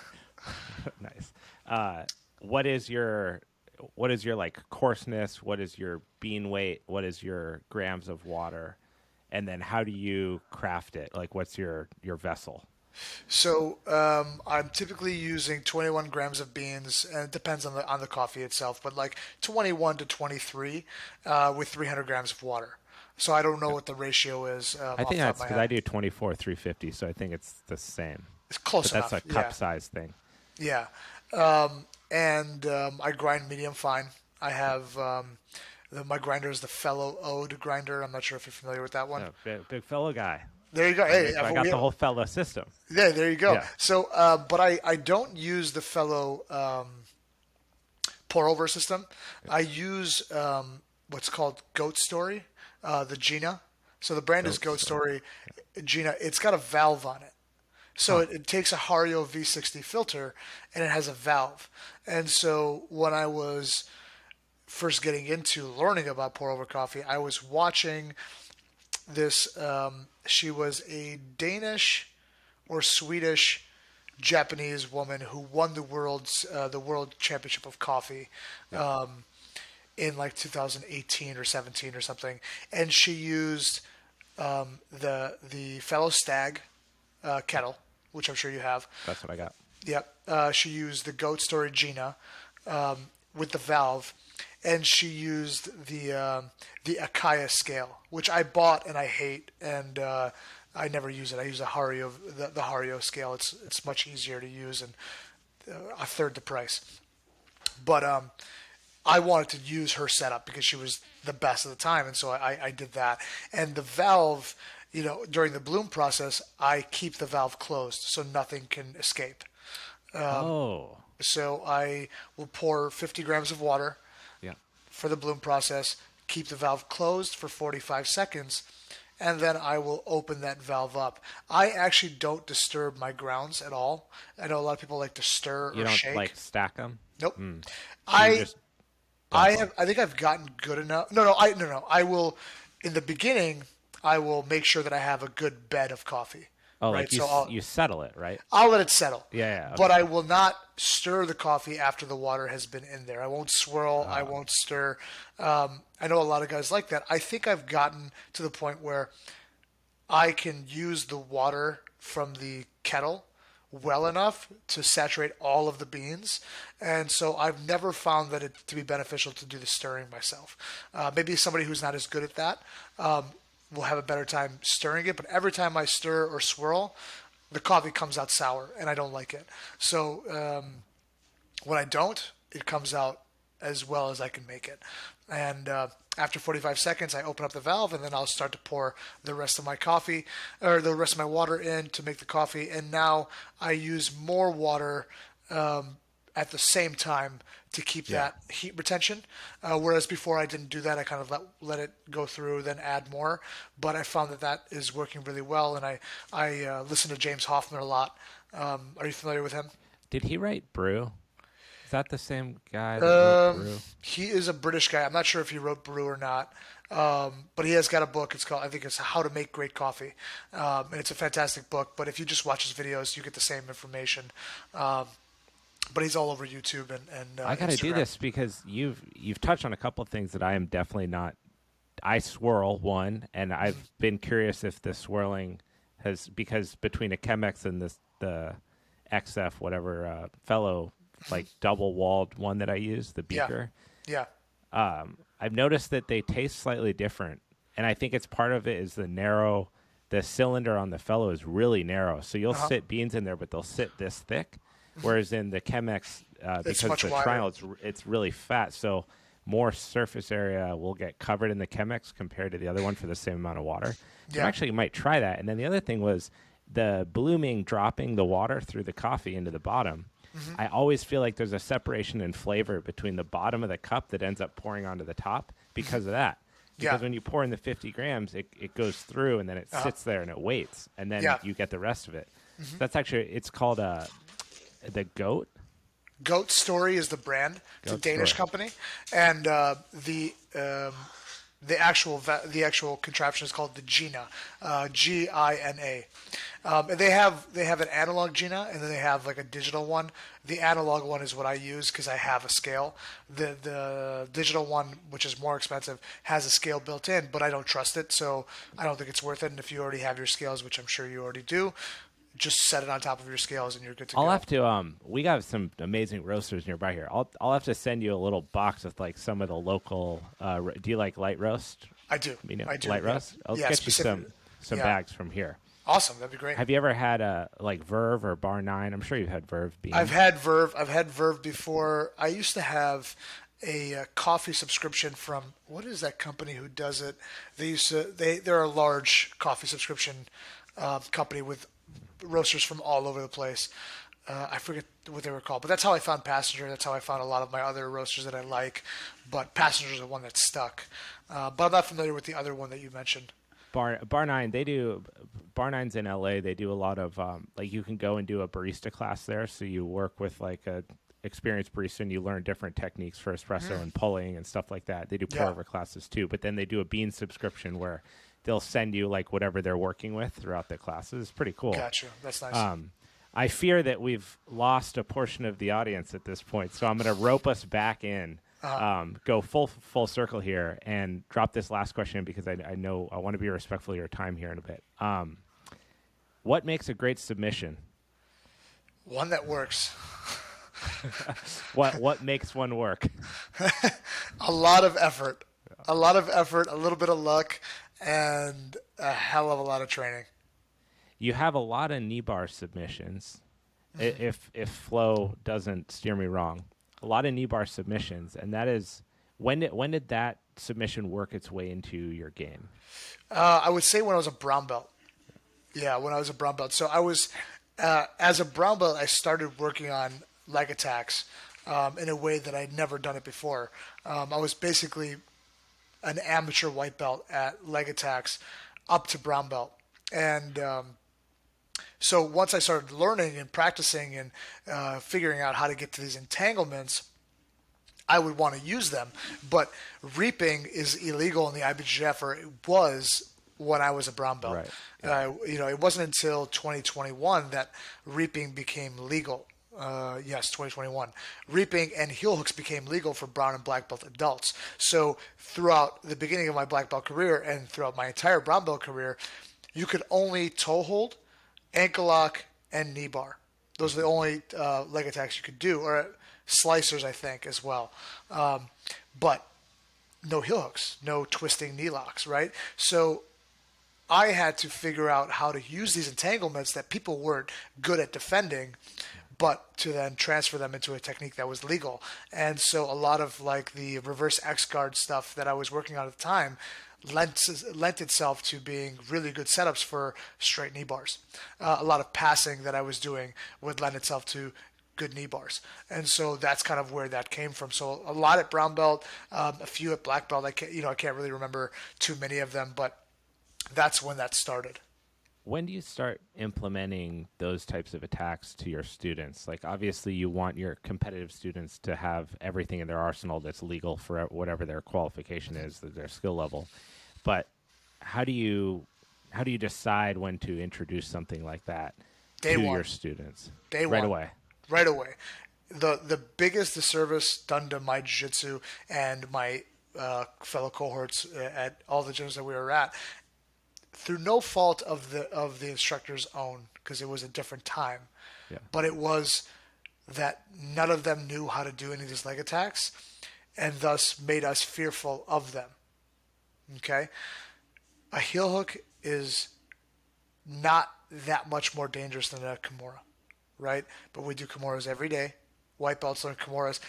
Nice. What is your like coarseness? What is your bean weight? What is your grams of water? And then how do you craft it? Like what's your vessel? So I'm typically using 21 grams of beans, and it depends on the coffee itself, but like 21 to 23 with 300 grams of water. So I don't know what the ratio is. I think that's because I do 24 350, so I think it's the same. It's close but enough. That's a cup size thing. Yeah. And I grind medium fine. I have my grinder is the Fellow Ode grinder. I'm not sure if you're familiar with that one. Oh, big fellow guy. There you go. Hey, I got the whole fellow system. Yeah, there you go. Yeah. So, but I don't use the Fellow pour over system. I use what's called Goat Story, the Gina. So the brand is Goat Story. Gina. It's got a valve on it. So it takes a Hario V60 filter, and it has a valve. And so when I was first getting into learning about pour over coffee, I was watching this. She was a Danish or Swedish Japanese woman who won the world championship of coffee in like 2018 or 17 or something, and she used the Fellow Stag kettle, which I'm sure you have. That's what I got. Yep. She used the Goat Story Gina with the valve, and she used the Akaya scale, which I bought and I hate, and I never use it. I use the Hario scale. It's much easier to use and a third the price. But I wanted to use her setup because she was the best at the time, and so I did that. And the valve, during the bloom process, I keep the valve closed so nothing can escape. Oh, So I will pour 50 grams of water yeah. for the bloom process, keep the valve closed for 45 seconds, and then I will open that valve up. I actually don't disturb my grounds at all. I know a lot of people like to stir You or don't shake. like stack them? Nope. So you I just I dump them? have. I think I've gotten good enough. No. I will. In the beginning, I will make sure that I have a good bed of coffee. Oh, Right. like So I'll you settle it, right? I'll let it settle. Yeah, yeah, But okay. I will not stir the coffee after the water has been in there. I won't swirl. I won't stir. I know a lot of guys like that. I think I've gotten to the point where I can use the water from the kettle well enough to saturate all of the beans, and so I've never found that it to be beneficial to do the stirring myself. Maybe somebody who's not as good at that will have a better time stirring it, but every time I stir or swirl, the coffee comes out sour, and I don't like it. So when I don't, it comes out as well as I can make it. And after 45 seconds, I open up the valve, and then I'll start to pour the rest of my coffee or the rest of my water in to make the coffee. And now I use more water at the same time to keep Yeah. that heat retention. Whereas before I didn't do that, I kind of let it go through, then add more. But I found that is working really well, and I listen to James Hoffman a lot. Are you familiar with him? Did he write Brew? Is that the same guy that wrote Brew? He is a British guy. I'm not sure if he wrote Brew or not, but he has got a book. I think it's How to Make Great Coffee, and it's a fantastic book. But if you just watch his videos, you get the same information. But he's all over YouTube and I got to do Instagram. this because you've touched on a couple of things that I am definitely not. I swirl one, and I've been curious if the swirling has, because between a Chemex and the XF whatever fellow like double walled one that I use, the Yeah, beaker. yeah, I've noticed that they taste slightly different, and I think it's part of it is the cylinder on the fellow is really narrow, so you'll sit beans in there, but they'll sit this thick, whereas in the Chemex, it's because much the wider. trial it's really fat, so more surface area will get covered in the Chemex compared to the other one for the same amount of water. So Yeah, I actually might try that. And then the other thing was the blooming, dropping the water through the coffee into the bottom. I always feel like there's a separation in flavor between the bottom of the cup that ends up pouring onto the top because of that. Because yeah, when you pour in the 50 grams, it goes through and then it sits there and it waits. And then yeah. you get the rest of it. That's actually, it's called the goat. Goat Story is the brand. It's a Goat Danish Story. company, and the actual contraption is called the Gina, Gina. And they have an analog Gina, and then they have like a digital one. The analog one is what I use because I have a scale. The digital one, which is more expensive, has a scale built in, but I don't trust it, so I don't think it's worth it. And if you already have your scales, which I'm sure you already do, just set it on top of your scales, and you're good to I'll go. have to. We got some amazing roasters nearby here. I'll have to send you a little box with like some of the local. Do you like light roast? I do. You know, I do. light Yeah. roast. I'll Yeah. get you Specific. some Yeah. bags from here. Awesome. That'd be great. Have you ever had a like Verve or Bar 9? I'm sure you've had Verve beans. I've had Verve. I've had Verve before. I used to have a coffee subscription from what is that company who does it? They're a large coffee subscription company with roasters from all over the place. I forget what they were called, but that's how I found Passenger. That's how I found a lot of my other roasters that I like. But Passenger is the one that stuck. But I'm not familiar with the other one that you mentioned. Bar 9, they do Bar 9's in LA. They do a lot of like you can go and do a barista class there. So you work with like a experienced barista and you learn different techniques for espresso and pulling and stuff like that. They do pour Yeah. over classes too, but then they do a bean subscription where they'll send you like whatever they're working with throughout the classes. It's pretty cool. Gotcha. That's nice. I fear that we've lost a portion of the audience at this point, so I'm going to rope us back in, go full circle here, and drop this last question in because I know I want to be respectful of your time here in a bit. What makes a great submission? One that works. What makes one work? A lot of effort. A lot of effort, a little bit of luck, and a hell of a lot of training. you have a lot of knee bar submissions. If flow doesn't steer me wrong, a lot of knee bar submissions, and that is when did that submission work its way into your game? I would say when I was a brown belt. Yeah, when I was a brown belt. So I was, as a brown belt, I started working on leg attacks in a way that I'd never done it before. I was basically an amateur white belt at leg attacks up to brown belt. And so once I started learning and practicing and figuring out how to get to these entanglements, I would want to use them. But reaping is illegal in the IBJJF, or it was when I was a brown belt. Right. Yeah. It wasn't until 2021 that reaping became legal. Yes, 2021. Reaping and heel hooks became legal for brown and black belt adults. So throughout the beginning of my black belt career and throughout my entire brown belt career, you could only toe hold, ankle lock, and knee bar. Those are the only leg attacks you could do, or slicers, I think, as well. But no heel hooks, no twisting knee locks, right? So I had to figure out how to use these entanglements that people weren't good at defending, but to then transfer them into a technique that was legal. And so a lot of like the reverse X guard stuff that I was working on at the time lent itself to being really good setups for straight knee bars. A lot of passing that I was doing would lend itself to good knee bars. And so that's kind of where that came from. So a lot at brown belt, a few at black belt. I can't really remember too many of them, but that's when that started. When do you start implementing those types of attacks to your students? Like, obviously, you want your competitive students to have everything in their arsenal that's legal for whatever their qualification is, their skill level. But how do you decide when to introduce something like that to your students? Day right one. away. Right away. The biggest disservice done to my jiu-jitsu and my fellow cohorts at all the gyms that we were at, through no fault of the instructor's own, because it was a different time. Yeah. But it was that none of them knew how to do any of these leg attacks, and thus made us fearful of them. Okay? A heel hook is not that much more dangerous than a Kimura, right? But we do Kimuras every day. White belts learn Kimuras.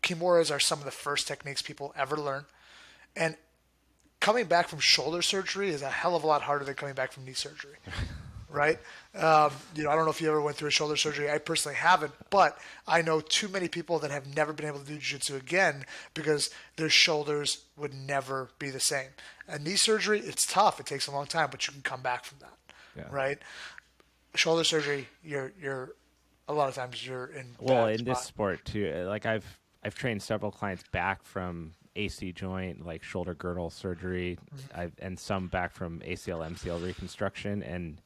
Kimuras are some of the first techniques people ever learn. And coming back from shoulder surgery is a hell of a lot harder than coming back from knee surgery, right? I don't know if you ever went through a shoulder surgery. I personally haven't, but I know too many people that have never been able to do jiu-jitsu again because their shoulders would never be the same. A knee surgery, it's tough. It takes a long time, but you can come back from that, right? Shoulder surgery, you're a lot of times you're in this sport too. Like I've trained several clients back from AC joint, like shoulder girdle surgery, and some back from ACL, MCL reconstruction. And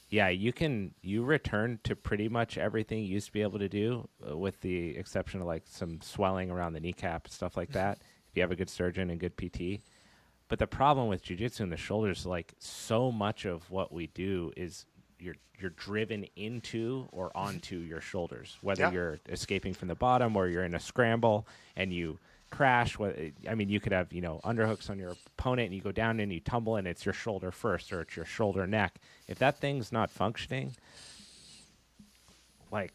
yeah, you return to pretty much everything you used to be able to do, with the exception of like some swelling around the kneecap, stuff like that, if you have a good surgeon and good PT. But the problem with jiu-jitsu in the shoulders, like so much of what we do is you're driven into or onto your shoulders, whether you're escaping from the bottom or you're in a scramble and you crash. I mean, you could have, underhooks on your opponent and you go down and you tumble and it's your shoulder first or it's your shoulder neck. If that thing's not functioning, like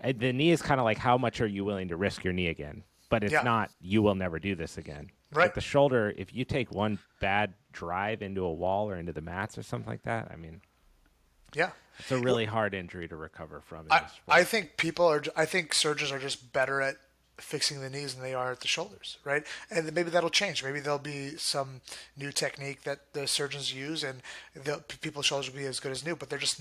the knee is kind of like, how much are you willing to risk your knee again? But it's not, you will never do this again. Right. But the shoulder, if you take one bad drive into a wall or into the mats or something like that, I mean, it's a really hard injury to recover from. I think surgeons are just better at fixing the knees than they are at the shoulders, right? And maybe that'll change. Maybe there'll be some new technique that the surgeons use, and the people's shoulders will be as good as new. But it's just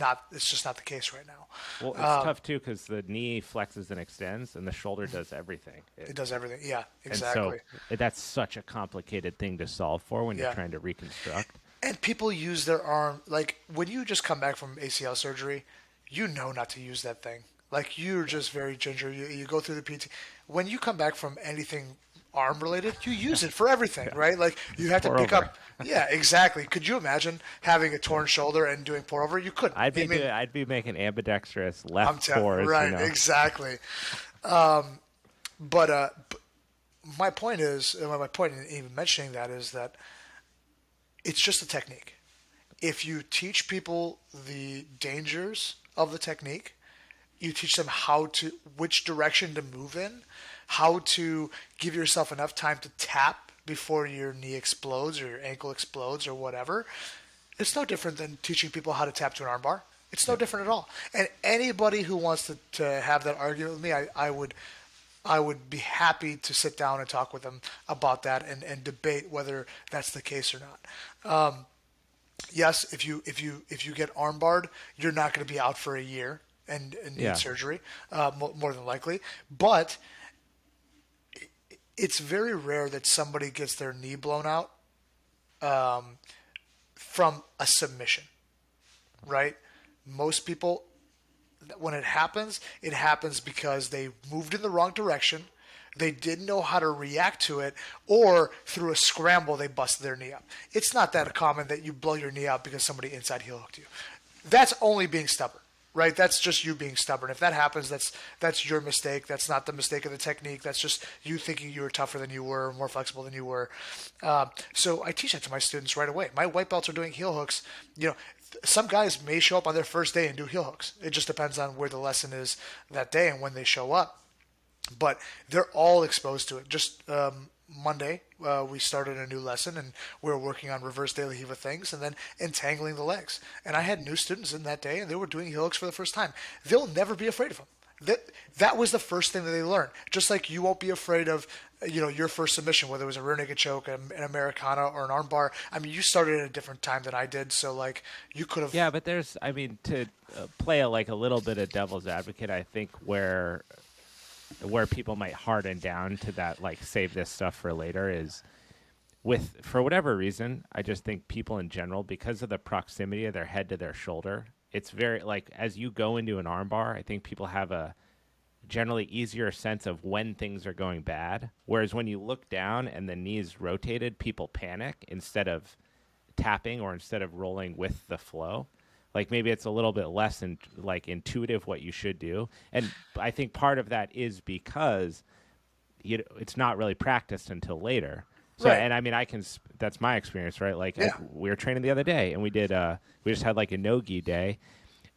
not the case right now. Well, it's tough too because the knee flexes and extends, and the shoulder does everything. It does everything. Yeah, exactly. And so that's such a complicated thing to solve for when you're trying to reconstruct. And people use their arm, like when you just come back from ACL surgery, you know not to use that thing. Like you're just very ginger. You go through the PT. When you come back from anything arm related, you use it for everything, right? Like you have to pick up. Yeah, exactly. Could you imagine having a torn shoulder and doing pour over? You couldn't. I'd be making ambidextrous left pours. Right, exactly. But my point is, in even mentioning that is that it's just a technique. if you teach people the dangers of the technique, you teach them which direction to move in, how to give yourself enough time to tap before your knee explodes or your ankle explodes or whatever. It's no different than teaching people how to tap to an armbar. It's no different at all. And anybody who wants to have that argument with me, I would be happy to sit down and talk with them about that and debate whether that's the case or not. Yes, if you get armbarred, you're not going to be out for a year and need surgery, more than likely. But it's very rare that somebody gets their knee blown out from a submission, right? Most people, when it happens because they moved in the wrong direction, they didn't know how to react to it, or through a scramble they busted their knee up. It's not that common that you blow your knee out because somebody inside heel hooked you. That's only being stubborn, right? That's just you being stubborn. If that happens, that's your mistake. That's not the mistake of the technique. That's just you thinking you were tougher than you were, more flexible than you were. So I teach that to my students right away. My white belts are doing heel hooks. Some guys may show up on their first day and do heel hooks. It just depends on where the lesson is that day and when they show up. But they're all exposed to it. Just Monday, we started a new lesson, and we were working on reverse De La Riva things and then entangling the legs. And I had new students in that day, and they were doing heel hooks for the first time. They'll never be afraid of them. That was the first thing that they learned. Just like you won't be afraid of your first submission, whether it was a rear naked choke, an Americana, or an armbar. I mean, you started at a different time than I did, so like you could have. Yeah, but there's, to play a little bit of devil's advocate, I think where people might harden down to that, save this stuff for later, is for whatever reason, I just think people in general, because of the proximity of their head to their shoulder, it's very, as you go into an armbar, I think people have a generally easier sense of when things are going bad. Whereas when you look down and the knee's rotated, people panic instead of tapping or instead of rolling with the flow. Maybe it's a little bit less intuitive what you should do. And I think part of that is because it's not really practiced until later. So, right. And I mean, that's my experience, right? We were training the other day and we just had a NoGi day,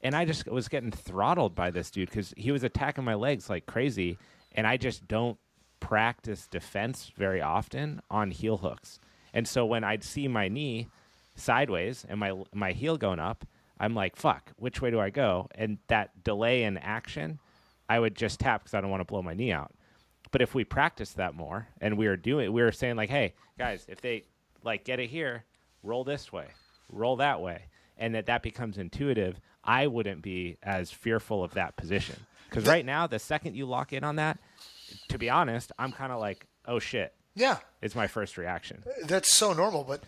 and I just was getting throttled by this dude because he was attacking my legs like crazy. And I just don't practice defense very often on heel hooks. And so when I'd see my knee sideways and my heel going up, I'm like, fuck, which way do I go? And that delay in action, I would just tap because I don't want to blow my knee out. But if we practiced that more and we were saying hey, guys, if they get it here, roll this way, roll that way. And that becomes intuitive, I wouldn't be as fearful of that position. Because right now, the second you lock in on that, to be honest, I'm kind of oh shit. Yeah. It's my first reaction. That's so normal, but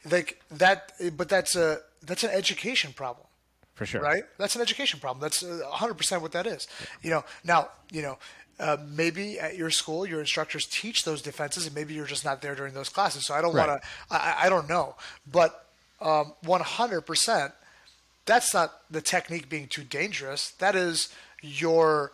that's an education problem. For sure. Right? That's an education problem. That's 100% what that is. Maybe at your school, your instructors teach those defenses, and maybe you're just not there during those classes. So I don't want to, I don't know. But 100%, that's not the technique being too dangerous. That is your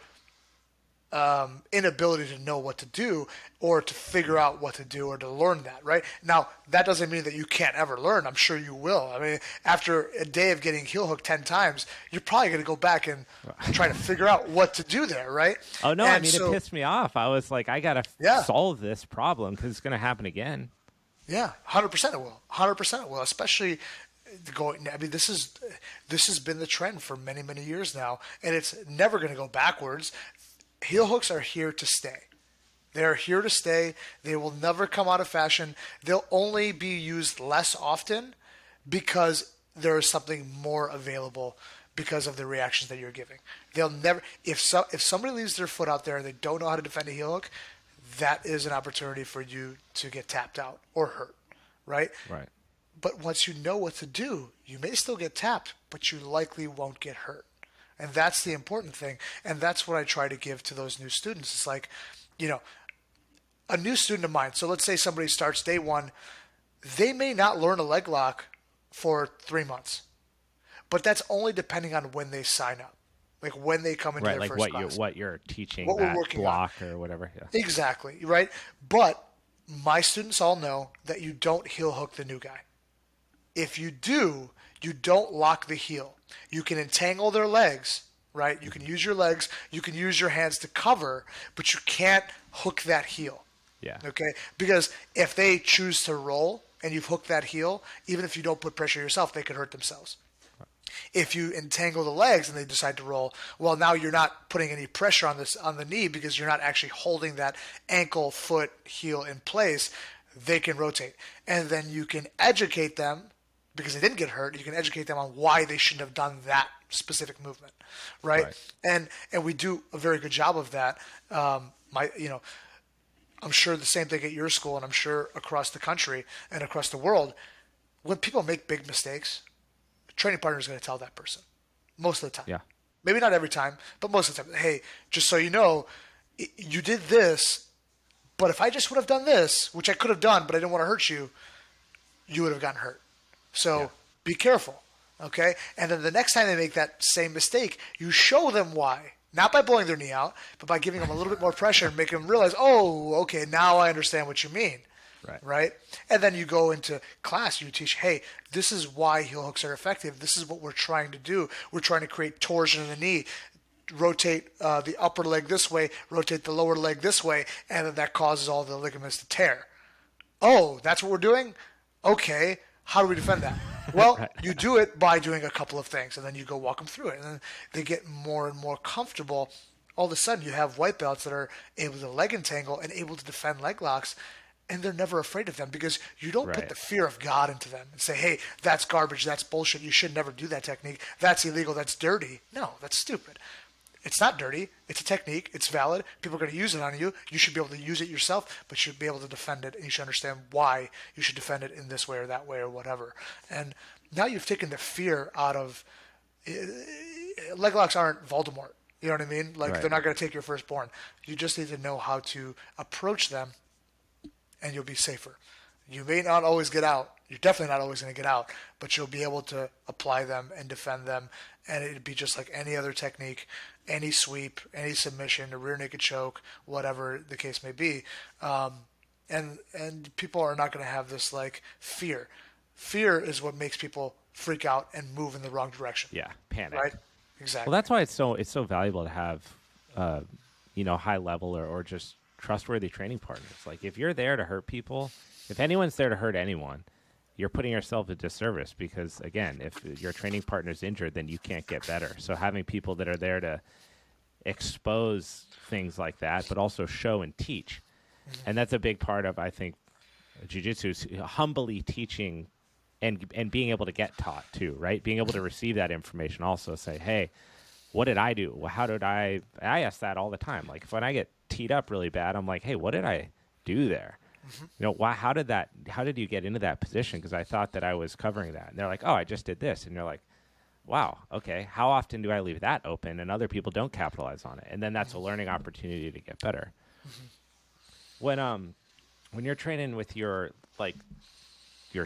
inability to know what to do or to figure out what to do or to learn that, right? Now, that doesn't mean that you can't ever learn. I'm sure you will. I mean, after a day of getting heel hooked 10 times, you're probably going to go back and try to figure out what to do there, right? Oh, no, it pissed me off. I was like, I got to solve this problem because it's going to happen again. Yeah, 100% it will. 100% it will, especially this has been the trend for many, many years now, and it's never going to go backwards. Heel hooks are here to stay. They're here to stay. They will never come out of fashion. They'll only be used less often because there is something more available because of the reactions that you're giving. They'll never, if somebody leaves their foot out there and they don't know how to defend a heel hook, that is an opportunity for you to get tapped out or hurt, right? Right. But once you know what to do, you may still get tapped, but you likely won't get hurt. And that's the important thing. And that's what I try to give to those new students. It's a new student of mine. So let's say somebody starts day one. They may not learn a leg lock for 3 months. But that's only depending on when they sign up. When they come into their first class. What you're teaching, what that we're working block on. Or whatever. Yeah. Exactly, right? But my students all know that you don't heel hook the new guy. If you do, you don't lock the heel. You can entangle their legs, right? You can use your legs, you can use your hands to cover, but you can't hook that heel. Yeah. Okay? Because if they choose to roll and you've hooked that heel, even if you don't put pressure yourself, they could hurt themselves. If you entangle the legs and they decide to roll, well, now you're not putting any pressure on the knee because you're not actually holding that ankle, foot, heel in place. They can rotate, and then you can educate them because they didn't get hurt. You can educate them on why they shouldn't have done that specific movement, right? Right. And we do a very good job of that. I'm sure the same thing at your school, and I'm sure across the country and across the world. When people make big mistakes, a training partner is going to tell that person most of the time. Yeah. Maybe not every time, but most of the time. Hey, just so you know, you did this, but if I just would have done this, which I could have done, but I didn't want to hurt you, you would have gotten hurt. So be careful, okay? And then the next time they make that same mistake, you show them why. Not by blowing their knee out, but by giving them a little bit more pressure and making them realize, oh, okay, now I understand what you mean. Right? And then you go into class and you teach, hey, this is why heel hooks are effective. This is what we're trying to do. We're trying to create torsion in the knee. Rotate the upper leg this way, rotate the lower leg this way, and then that causes all the ligaments to tear. Oh, that's what we're doing? Okay, how do we defend that? Well, you do it by doing a couple of things, and then you go walk them through it. And then they get more and more comfortable. All of a sudden, you have white belts that are able to leg entangle and able to defend leg locks, and they're never afraid of them because you don't put the fear of God into them and say, hey, that's garbage, that's bullshit, you should never do that technique, that's illegal, that's dirty. No, that's stupid. It's not dirty. It's a technique. It's valid. People are going to use it on you. You should be able to use it yourself, but you should be able to defend it, and you should understand why you should defend it in this way or that way or whatever. And now you've taken the fear out of leg locks. Aren't Voldemort. You know what I mean? Like they're not going to take your firstborn. You just need to know how to approach them, and you'll be safer. You may not always get out. You're definitely not always going to get out, but you'll be able to apply them and defend them, and it'd be just like any other technique, any sweep, any submission, a rear naked choke, whatever the case may be. And people are not going to have this like fear. Fear is what makes people freak out and move in the wrong direction. Yeah, panic. Right? Exactly. Well, that's why it's so valuable to have, high level or just trustworthy training partners. Like if you're there to hurt people, if anyone's there to hurt anyone, you're putting yourself at disservice because, again, if your training partner's injured, then you can't get better. So having people that are there to expose things like that, but also show and teach. Mm-hmm. And that's a big part of, I think, jiu-jitsu is humbly teaching and being able to get taught too, right? Being able to receive that information also, say, hey, what did I do? How did I ask that all the time. Like when I get teed up really bad, I'm like, hey, what did I do there? Mm-hmm. How did you get into that position? Because I thought that I was covering that. And they're like, oh, I just did this. And you're like, wow, okay, how often do I leave that open and other people don't capitalize on it? And then that's a learning opportunity to get better. Mm-hmm. When you're training with your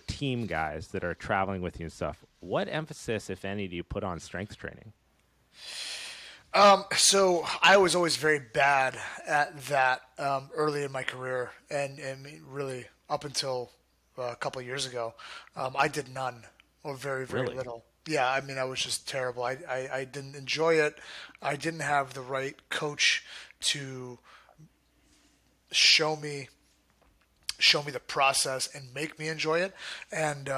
team guys that are traveling with you and stuff, what emphasis, if any, do you put on strength training? So I was always very bad at that early in my career, and really up until a couple of years ago, I did none or very, very little. Yeah, I mean, I was just terrible. I didn't enjoy it. I didn't have the right coach to show me the process and make me enjoy it. And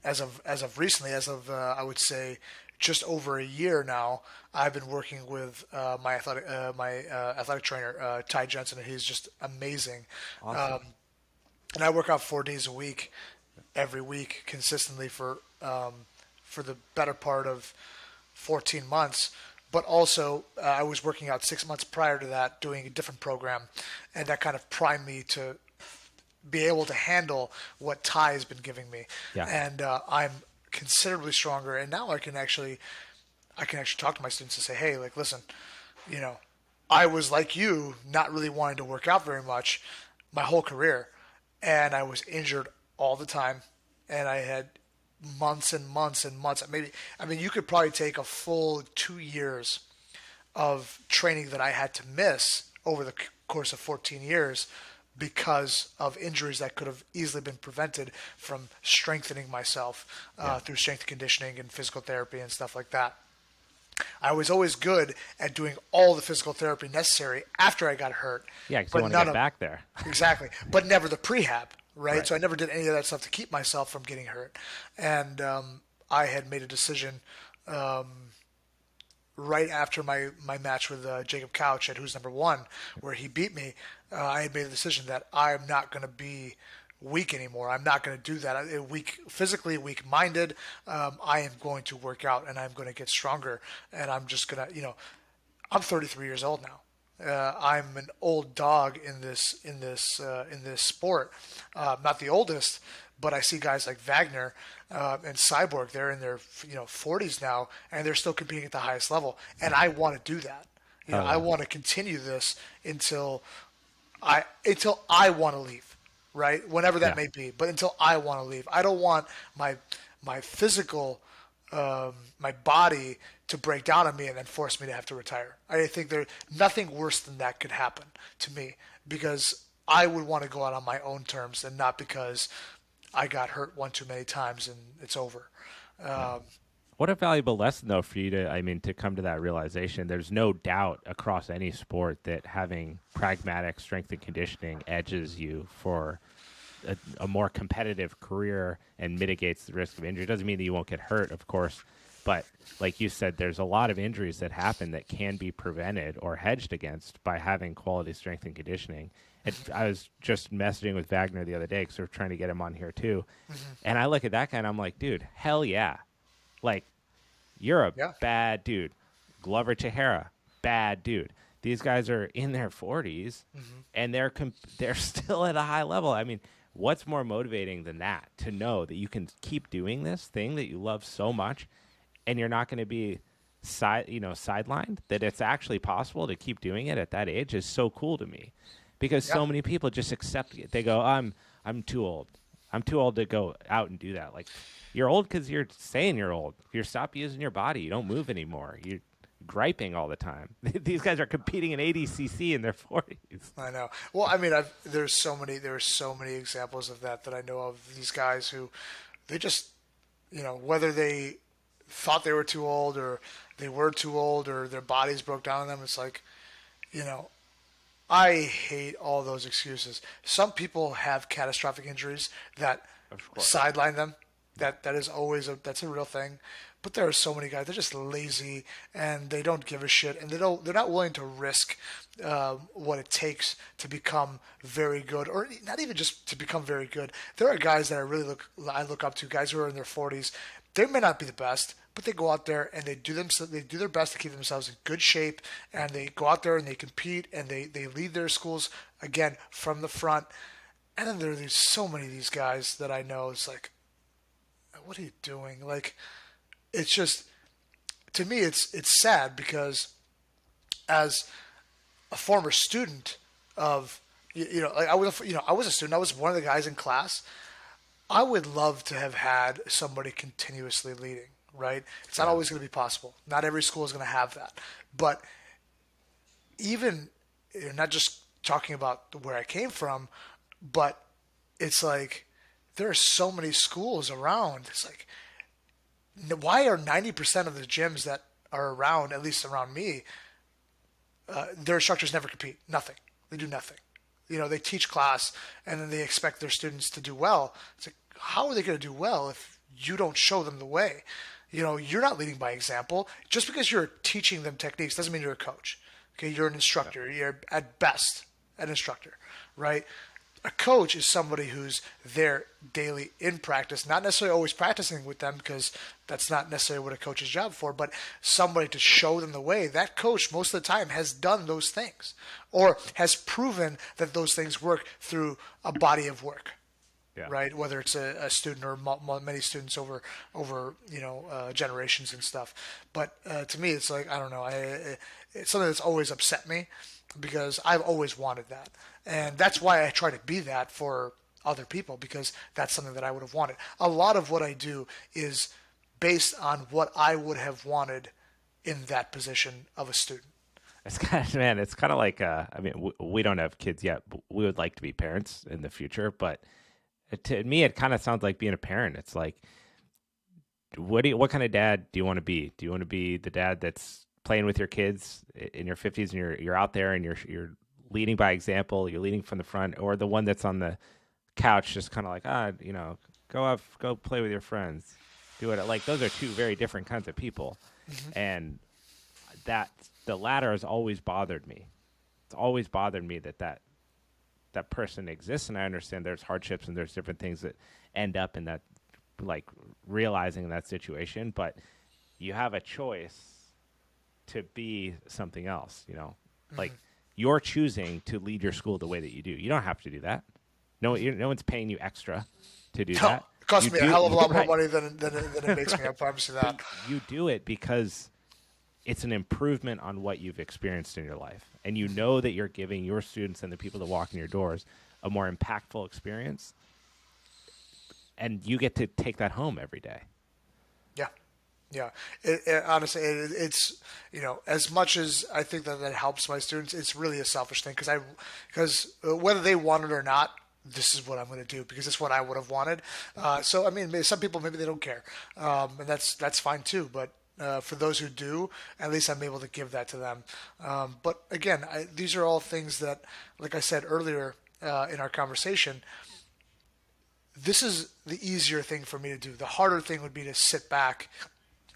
as of recently, I would say just over a year now, I've been working with my athletic trainer, Ty Jensen, and he's just amazing. Awesome. And I work out 4 days a week, every week, consistently for the better part of 14 months. But also, I was working out 6 months prior to that, doing a different program, and that kind of primed me to be able to handle what Ty has been giving me. Yeah. And I'm considerably stronger, and now I can actually talk to my students and say, hey, like, listen, I was like you, not really wanting to work out very much my whole career, and I was injured all the time, and I had months and months and months. You could probably take a full 2 years of training that I had to miss over the course of 14 years because of injuries that could have easily been prevented from strengthening myself Yeah. through strength conditioning and physical therapy and stuff like that. I was always good at doing all the physical therapy necessary after I got hurt, Yeah, because you but want to none get of back there. exactly, but never the prehab, right? Right. So I never did any of that stuff to keep myself from getting hurt, and I had made a decision right after my match with Jacob Couch at Who's Number One, where he beat me. I had made a decision that I'm not going to be weak anymore. I'm not going to do that. Weak physically, weak minded. I am going to work out and I'm going to get stronger. And I'm just going to, I'm 33 years old now. I'm an old dog in this sport. Not the oldest, but I see guys like Wagner and Cyborg. They're in their 40s now, and they're still competing at the highest level. And I want to do that. Oh I yeah. want to continue this until I want to leave, right? Whenever that Yeah. may be, but until I want to leave. I don't want my physical my body to break down on me and then force me to have to retire. I think there's nothing worse than that could happen to me because I would want to go out on my own terms and not because I got hurt one too many times and it's over. Yeah. Um, What a valuable lesson, though, for you to, I mean, to come to that realization. There's no doubt across any sport that having pragmatic strength and conditioning edges you for a more competitive career and mitigates the risk of injury. Doesn't mean that you won't get hurt, of course, but like you said, there's a lot of injuries that happen that can be prevented or hedged against by having quality strength and conditioning. I was just messaging with Wagner the other day because we're trying to get him on here too, and I look at that guy and I'm like, dude, hell yeah, like you're a yeah, bad dude. Glover Teixeira, bad dude. These guys are in their 40s and they're still at a high level. I mean, what's more motivating than that? To know that you can keep doing this thing that you love so much and you're not going to be sidelined, that it's actually possible to keep doing it at that age is so cool to me. Because yeah. so many people just accept it. They go, I'm too old. I'm too old to go out and do that. Like, you're old because you're saying you're old. You stop using your body. You don't move anymore. You're griping all the time. These guys are competing in ADCC in their 40s. I know. Well, I mean, there are so many examples of that I know of. These guys who they just, whether they thought they were too old or they were too old or their bodies broke down on them. It's like, you know, I hate all those excuses. Some people have catastrophic injuries that Of course. sideline them. That is always that's a real thing. But there are so many guys. They're just lazy and they don't give a shit, and they're not willing to risk what it takes to become very good, or not even just to become very good. There are guys that I look up to, guys who are in their 40s. They may not be the best, but they go out there and they do their best to keep themselves in good shape, and they go out there and they compete and they lead their schools again from the front. And then there's so many of these guys that I know. It's like, what are you doing? Like, it's just, to me, it's sad because as a former student of, like I was a student. I was one of the guys in class. I would love to have had somebody continuously leading, right? It's not Yeah. always going to be possible. Not every school is going to have that. But even, not just talking about where I came from, but it's like there are so many schools around. It's like, why are 90% of the gyms that are around, at least around me, their instructors never compete? Nothing. They do nothing. They teach class and then they expect their students to do well. It's like, how are they going to do well if you don't show them the way? You're not leading by example. Just because you're teaching them techniques doesn't mean you're a coach. Okay, you're an instructor. You're at best an instructor, right? A coach is somebody who's there daily in practice, not necessarily always practicing with them because that's not necessarily what a coach's job for, but somebody to show them the way. That coach most of the time has done those things or has proven that those things work through a body of work, Yeah. right? Whether it's a student or many students over generations and stuff. But to me, it's like, I don't know. It's something that's always upset me because I've always wanted that, and that's why I try to be that for other people, because that's something that I would have wanted. A lot of what I do is based on what I would have wanted in that position of a student. It's kind of, man, it's kind of like, I mean, we don't have kids yet, but we would like to be parents in the future. But to me, it kind of sounds like being a parent. It's like, what kind of dad do you want to be? Do you want to be the dad that's playing with your kids in your 50s and you're out there and you're leading by example, you're leading from the front, or the one that's on the couch just kind of like, go play with your friends, do it. Like those are two very different kinds of people, Hmm. and that the latter has always bothered me. It's always bothered me that person exists, and I understand there's hardships and there's different things that end up in that, like realizing that situation, but you have a choice to be something else, like Hmm. you're choosing to lead your school the way that you do. You don't have to do that. No one's paying you extra to do No, that. it costs You me a do hell of a lot more right, money than it makes me. I promise you but that. you do it because it's an improvement on what you've experienced in your life, and you know that you're giving your students and the people that walk in your doors a more impactful experience, and you get to take that home every day. Yeah. Yeah, honestly, it's as much as I think that helps my students, it's really a selfish thing because whether they want it or not, this is what I'm going to do because it's what I would have wanted. So I mean, some people maybe they don't care, and that's fine too. But for those who do, at least I'm able to give that to them. But again, these are all things that, like I said earlier in our conversation, this is the easier thing for me to do. The harder thing would be to sit back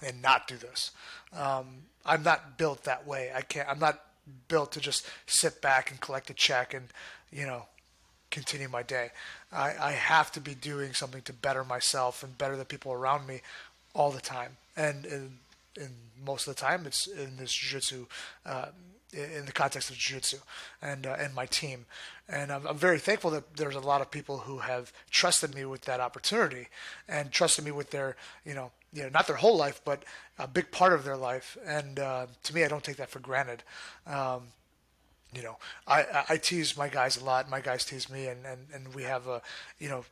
and not do this. I'm not built that way. I can't. I'm not built to just sit back and collect a check and you know continue my day. I have to be doing something to better myself and better the people around me all the time. And most of the time, it's in this jiu-jitsu, in the context of jiu-jitsu and my team. And I'm very thankful that there's a lot of people who have trusted me with that opportunity and trusted me with their, not their whole life, but a big part of their life. And to me, I don't take that for granted. Um, I tease my guys a lot. My guys tease me, and we have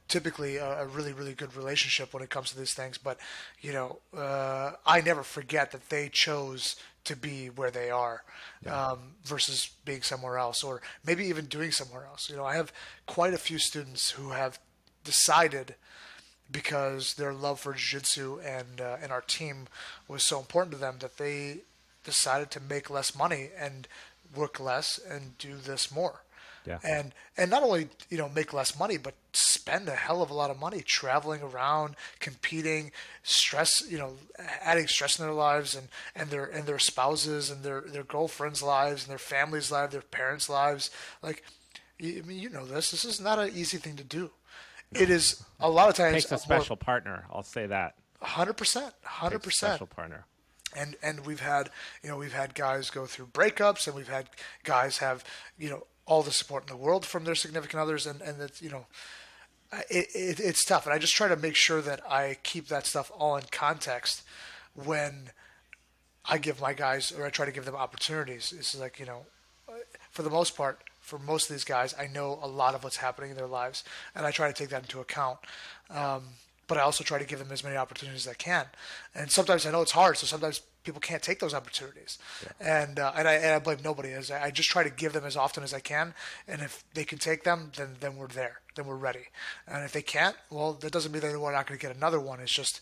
typically a really, really good relationship when it comes to these things. But, I never forget that they chose to be where they are Yeah. versus being somewhere else or maybe even doing somewhere else. I have quite a few students who have decided because their love for jiu-jitsu and our team was so important to them that they decided to make less money and work less and do this more. Yeah. And not only make less money, but spend a hell of a lot of money traveling around, competing, stress adding stress in their lives and their spouses and their girlfriends' lives and their families' lives, their parents' lives. Like, I mean, this is not an easy thing to do. It No. is a lot of times Takes a more. special partner. I'll say that. 100%, hundred Takes a percent. special partner. And we've had guys go through breakups, and we've had guys have all the support in the world from their significant others, and it's it's tough. And I just try to make sure that I keep that stuff all in context when I give my guys, or I try to give them opportunities. It's like, for the most part, for most of these guys, I know a lot of what's happening in their lives, and I try to take that into account. But I also try to give them as many opportunities as I can. And sometimes I know it's hard, so sometimes people can't take those opportunities. Yeah. And I blame nobody. As I just try to give them as often as I can, and if they can take them, then we're there, then we're ready. And if they can't, well, that doesn't mean that we're not going to get another one. It's just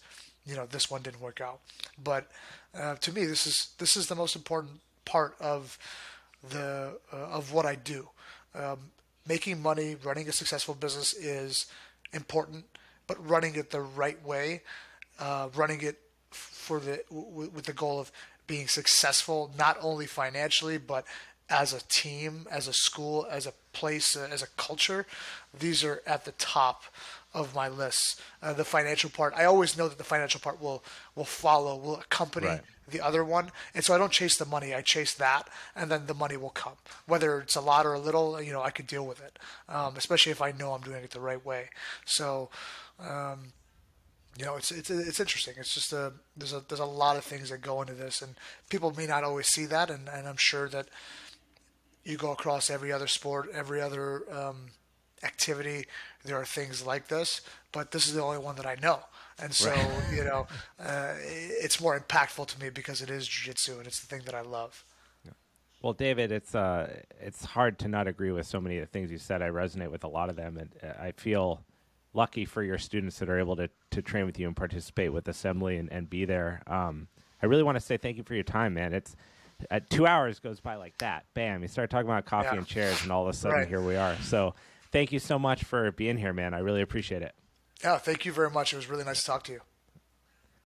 this one didn't work out. But to me, this is the most important part of what I do. Making money, running a successful business is important, but running it the right way, running it with the goal of being successful, not only financially but as a team, as a school, as a place, as a culture. These are at the top of my list. The financial part, I always know that the financial part will follow, will accompany Right. the other one, and so I don't chase the money. I chase that, and then the money will come. Whether it's a lot or a little, I could deal with it, especially if I know I'm doing it the right way. So, it's interesting. It's just there's a lot of things that go into this, and people may not always see that, and I'm sure that you go across every other sport, every other activity, there are things like this, but this is the only one that I know. And so, Right. it's more impactful to me because it is jiu-jitsu and it's the thing that I love. Well, David, it's hard to not agree with so many of the things you said. I resonate with a lot of them, and I feel lucky for your students that are able to train with you and participate with Assembly and be there. I really want to say thank you for your time, man. It's 2 hours goes by like that. Bam! You start talking about coffee Yeah. and chairs, and all of a sudden Right. here we are. So thank you so much for being here, man. I really appreciate it. Yeah. Thank you very much. It was really nice to talk to you.